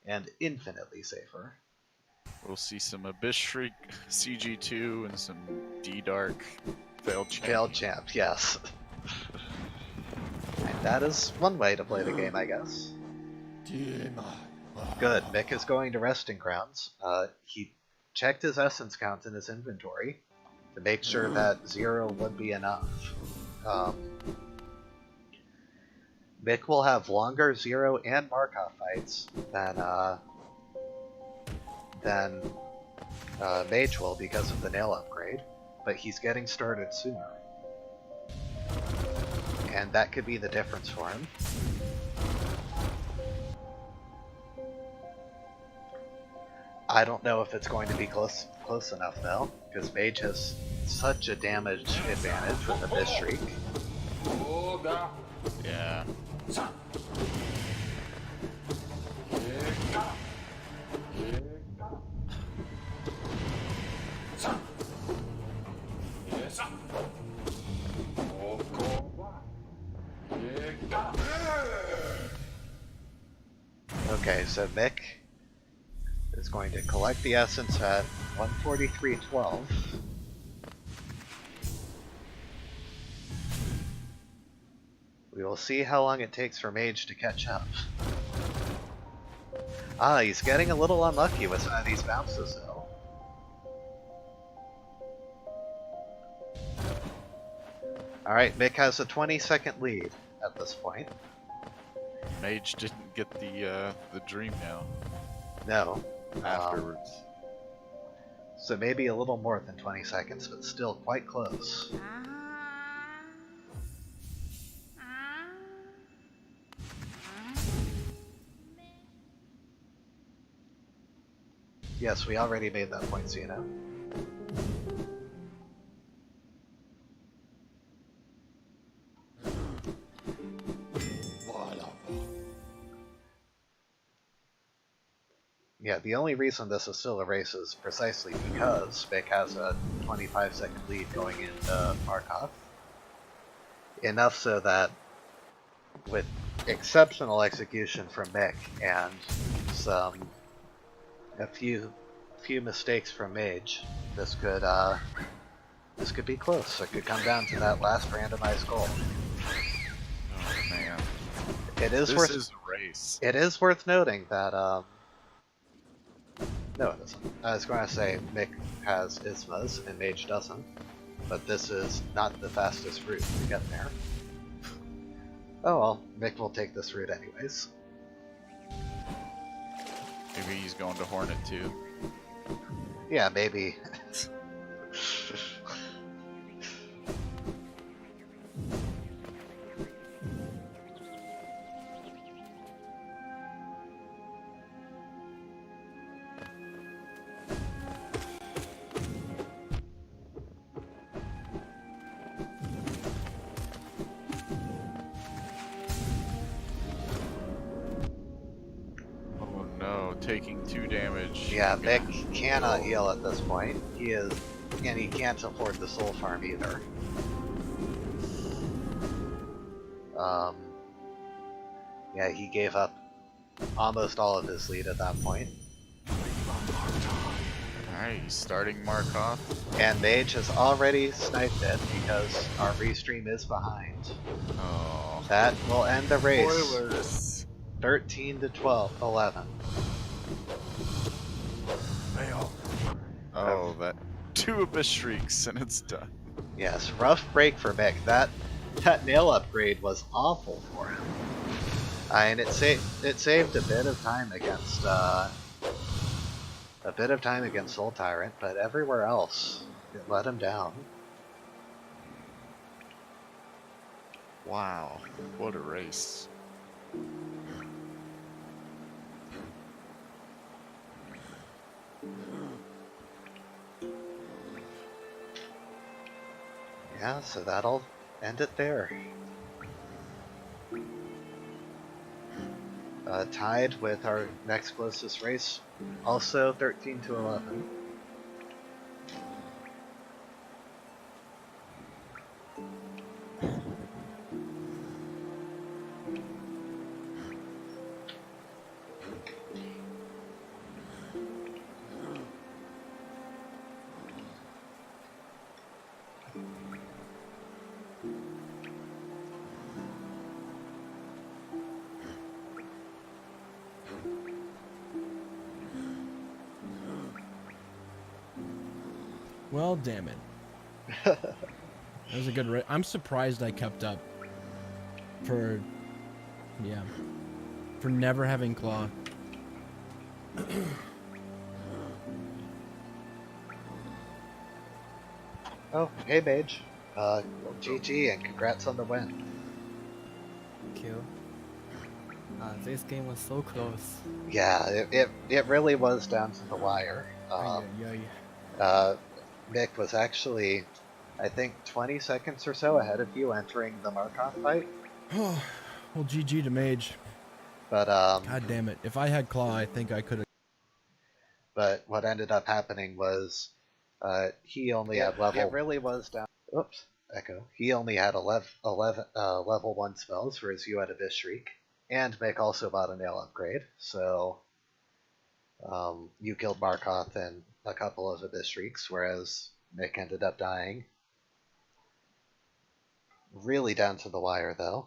Speaker 1: and infinitely safer.
Speaker 2: We'll see some Abyss Shriek CG2 and some D-Dark Failed Champ.
Speaker 1: Failed Champ, yes. And that is one way to play the game, I guess. Good, Mick is going to Resting Grounds. He checked his essence count in his inventory to make sure that 0 would be enough. Mick will have longer 0 and Markov fights than Mage will because of the nail upgrade, but he's getting started sooner. And that could be the difference for him. I don't know if it's going to be close enough though, because Mage has such a damage advantage with Abyss Shriek.
Speaker 2: Yeah.
Speaker 1: Okay, so Mick is going to collect the essence at 143.12. We will see how long it takes for Mage to catch up. Ah, he's getting a little unlucky with some of these bounces though. Alright, Mick has a 20-second lead at this point.
Speaker 2: Mage didn't get the dream now
Speaker 1: No.
Speaker 2: afterwards.
Speaker 1: So maybe a little more than 20 seconds, but still quite close. Yes, we already made that point, so you know. Yeah, the only reason this is still a race is precisely because Mick has a 25-second lead going into Markov. Enough so that with exceptional execution from Mick and a few mistakes from Mage, this could be close. It could come down to that last randomized goal.
Speaker 2: Oh man,
Speaker 1: This
Speaker 2: is a race.
Speaker 1: It is worth noting that no, it isn't. I was going to say Mick has Ismas and Mage doesn't, but this is not the fastest route to get there. Oh well, Mick will take this route anyways.
Speaker 2: Maybe he's going to Hornet too.
Speaker 1: Yeah, maybe.
Speaker 2: Oh no, taking 2 damage.
Speaker 1: Yeah, Mick cannot heal at this point. He can't afford the soul farm either. Yeah, he gave up almost all of his lead at that point.
Speaker 2: Alright, he's starting Markov.
Speaker 1: And Mage has already sniped it because our restream is behind.
Speaker 2: Oh.
Speaker 1: That will end the race.
Speaker 2: Spoilers.
Speaker 1: 13 to 12, 11.
Speaker 2: Fail. Oh, that 2 Abyss Shrieks and it's done.
Speaker 1: Yes, rough break for Mick. That nail upgrade was awful for him. And it saved a bit of time against Soul Tyrant, but everywhere else it let him down.
Speaker 2: Wow, what a race.
Speaker 1: Yeah, so that'll end it there. Tied with our next closest race, also 13 to 11.
Speaker 4: Well, damn it. That was a good race. I'm surprised I kept up for never having claw.
Speaker 1: Oh, hey Mage. GG and congrats on the win.
Speaker 5: Thank you. This game was so close.
Speaker 1: Yeah, it really was down to the wire. Mick was actually, I think, 20 seconds or so ahead of you entering the Markov fight.
Speaker 4: Well, GG to Mage.
Speaker 1: But
Speaker 4: God damn it! If I had claw, I think I could have.
Speaker 1: But what ended up happening was, he only had level. It really was down. Oops, echo. He only had 11 level 1 spells, whereas you had Abyss Shriek, and Mick also bought a nail upgrade. So, you killed Markov and a couple of Abyss Shrieks, whereas Mick ended up dying. Really down to the wire, though.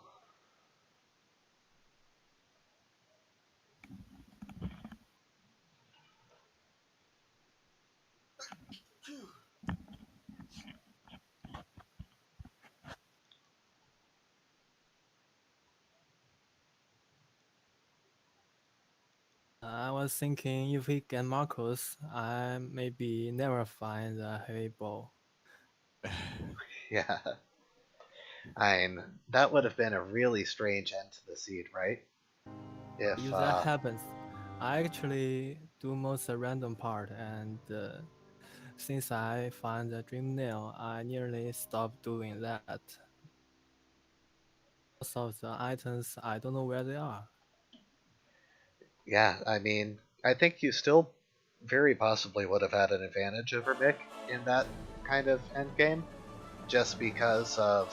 Speaker 5: I was thinking if we get Marcos, I maybe never find the heavy ball.
Speaker 1: Yeah. I mean, that would have been a really strange end to the seed, right? If
Speaker 5: that happens, I actually do most the random part, and since I find the dream nail, I nearly stopped doing that. Most of the items, I don't know where they are.
Speaker 1: yeah, I mean, I think you still very possibly would have had an advantage over Mick in that kind of end game, just because of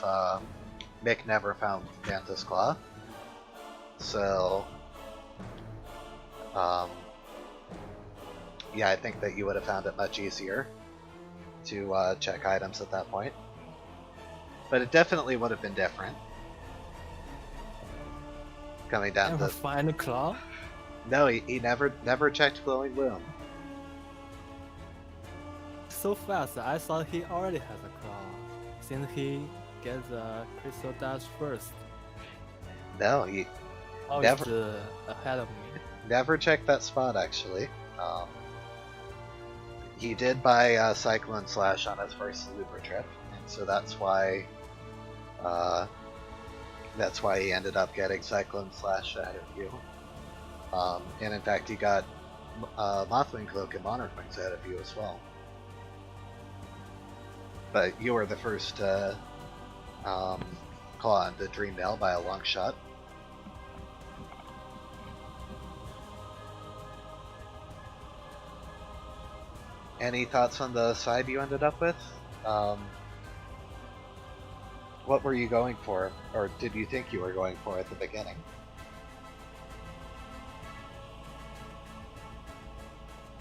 Speaker 1: Mick never found Mantis Claw. So, yeah, I think that you would have found it much easier to check items at that point. But it definitely would have been different. Coming down
Speaker 5: Never
Speaker 1: to
Speaker 5: find a claw.
Speaker 1: no, he never checked Glowing Loom.
Speaker 5: So fast, I thought he already has a claw, since he gets the crystal dash first.
Speaker 1: No, he
Speaker 5: Oh,
Speaker 1: never
Speaker 5: it's ahead of me.
Speaker 1: never checked that spot actually. He did buy Cyclone Slash on his first Looper trip, and so that's why he ended up getting Cyclone Slash ahead of you. And in fact, he got Mothwing Cloak and Monarch Wings ahead of you as well. But you were the first claw on the Dream Nail by a long shot. Any thoughts on the side you ended up with? What were you going for, or did you think you were going for at the beginning?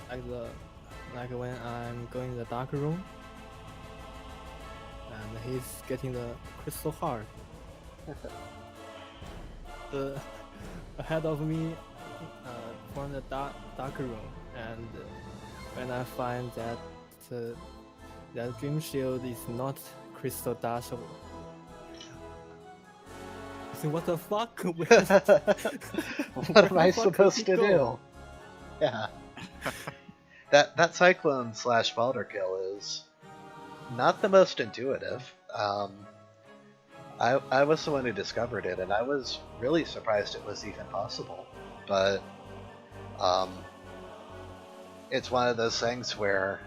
Speaker 5: like when I'm going in the dark room, and he's getting the crystal heart. The ahead of me from the dark room, and when I find that that dream shield is not crystal dashable. So what the fuck?
Speaker 1: What am I supposed to do? Yeah. That Cyclone / Balder kill is not the most intuitive. I was the one who discovered it, and I was really surprised it was even possible. But it's one of those things where,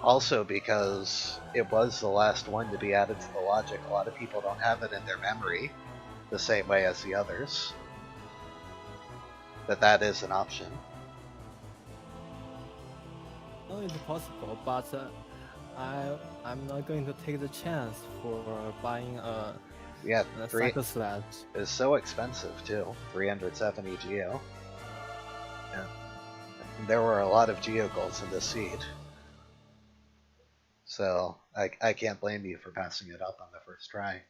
Speaker 1: also because it was the last one to be added to the logic, a lot of people don't have it in their memory the same way as the others. That is an option.
Speaker 5: No, it's possible, but I'm not going to take the chance for buying a
Speaker 1: Yeah,
Speaker 5: cycle slash.
Speaker 1: is so expensive too. 370 Geo.
Speaker 5: Yeah.
Speaker 1: There were a lot of Geo goals in this seed. So I can't blame you for passing it up on the first try.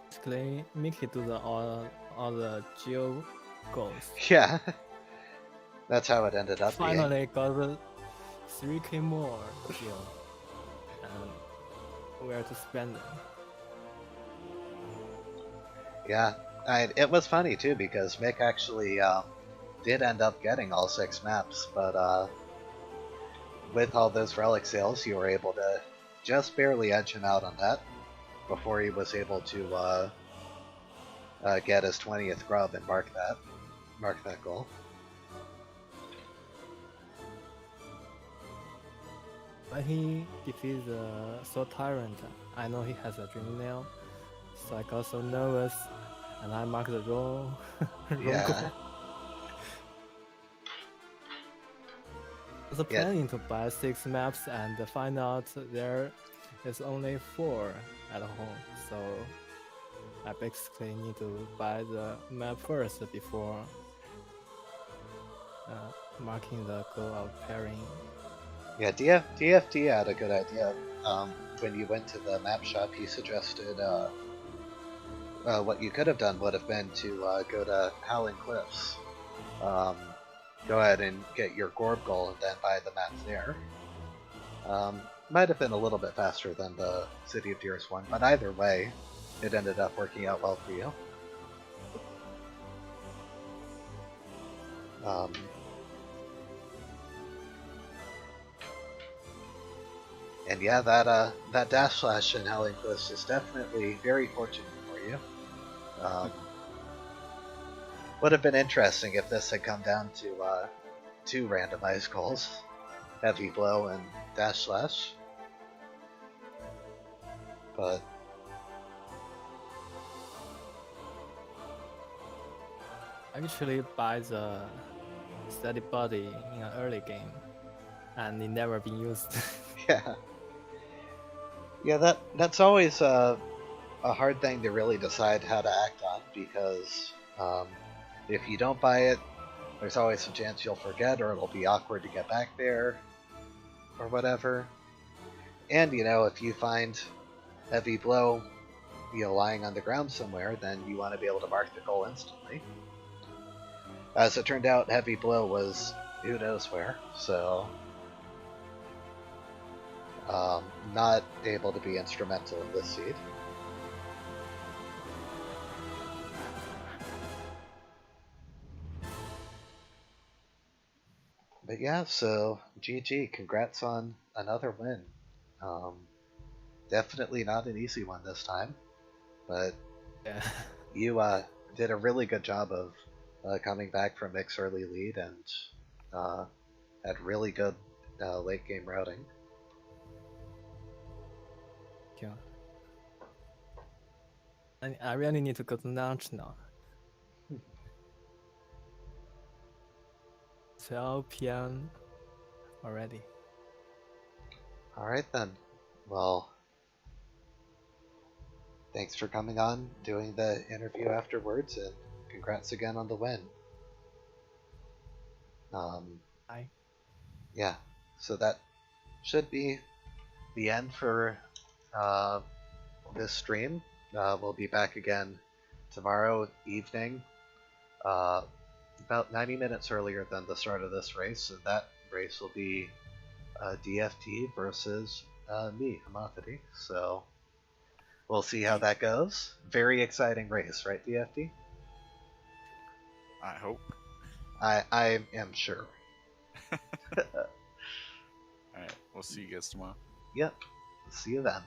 Speaker 5: Basically, Mickey do all the geo goals.
Speaker 1: Yeah. That's how it ended up being.
Speaker 5: Finally got the 3k more geo, and where to spend them.
Speaker 1: Yeah. It was funny too because Mick actually did end up getting all 6 maps, but with all those relic sales, you were able to just barely edge him out on that before he was able to get his 20th grub and mark that goal.
Speaker 5: When he defeats the Soul Tyrant, I know he has a dream nail, so I got so nervous, and I marked the wrong
Speaker 1: Yeah.
Speaker 5: goal. I was planning to buy 6 maps and find out there is only 4 at home, so I basically need to buy the map first before marking the goal of pairing.
Speaker 1: Yeah, DFD had a good idea. When you went to the map shop, he suggested what you could have done would have been to go to Howling Cliffs. Go ahead and get your Gorb goal and then buy the map there. Might have been a little bit faster than the City of Tears one, but either way, it ended up working out well for you. And yeah, that dash slash in Howling Cliffs is definitely very fortunate for you. Would have been interesting if this had come down to 2 randomized goals, Heavy Blow and Dash Slash. But
Speaker 5: I actually buy the Steady Body in an early game, and it never been used.
Speaker 1: yeah, that's always a hard thing to really decide how to act on, because if you don't buy it, there's always a chance you'll forget, or it'll be awkward to get back there, or whatever. And if you find Heavy Blow, lying on the ground somewhere, then you want to be able to mark the goal instantly. As it turned out, Heavy Blow was who knows where, so not able to be instrumental in this seed. But yeah, so GG, congrats on another win. Definitely not an easy one this time, but
Speaker 5: Yeah.
Speaker 1: you did a really good job of coming back from Mick's early lead and had really good late game routing.
Speaker 5: Yeah. I really need to go to lunch now. 12 p.m. already.
Speaker 1: Alright then. Well, thanks for coming on, doing the interview afterwards, and congrats again on the win.
Speaker 5: Aye.
Speaker 1: Yeah, so that should be the end for uh, this stream. We'll be back again tomorrow evening, uh, about 90 minutes earlier than the start of this race. And that race will be DFT versus me, Amathity. So we'll see how that goes. Very exciting race, right, DFT?
Speaker 2: I hope.
Speaker 1: I am sure.
Speaker 2: Alright, we'll see you guys tomorrow.
Speaker 1: Yep. See you then.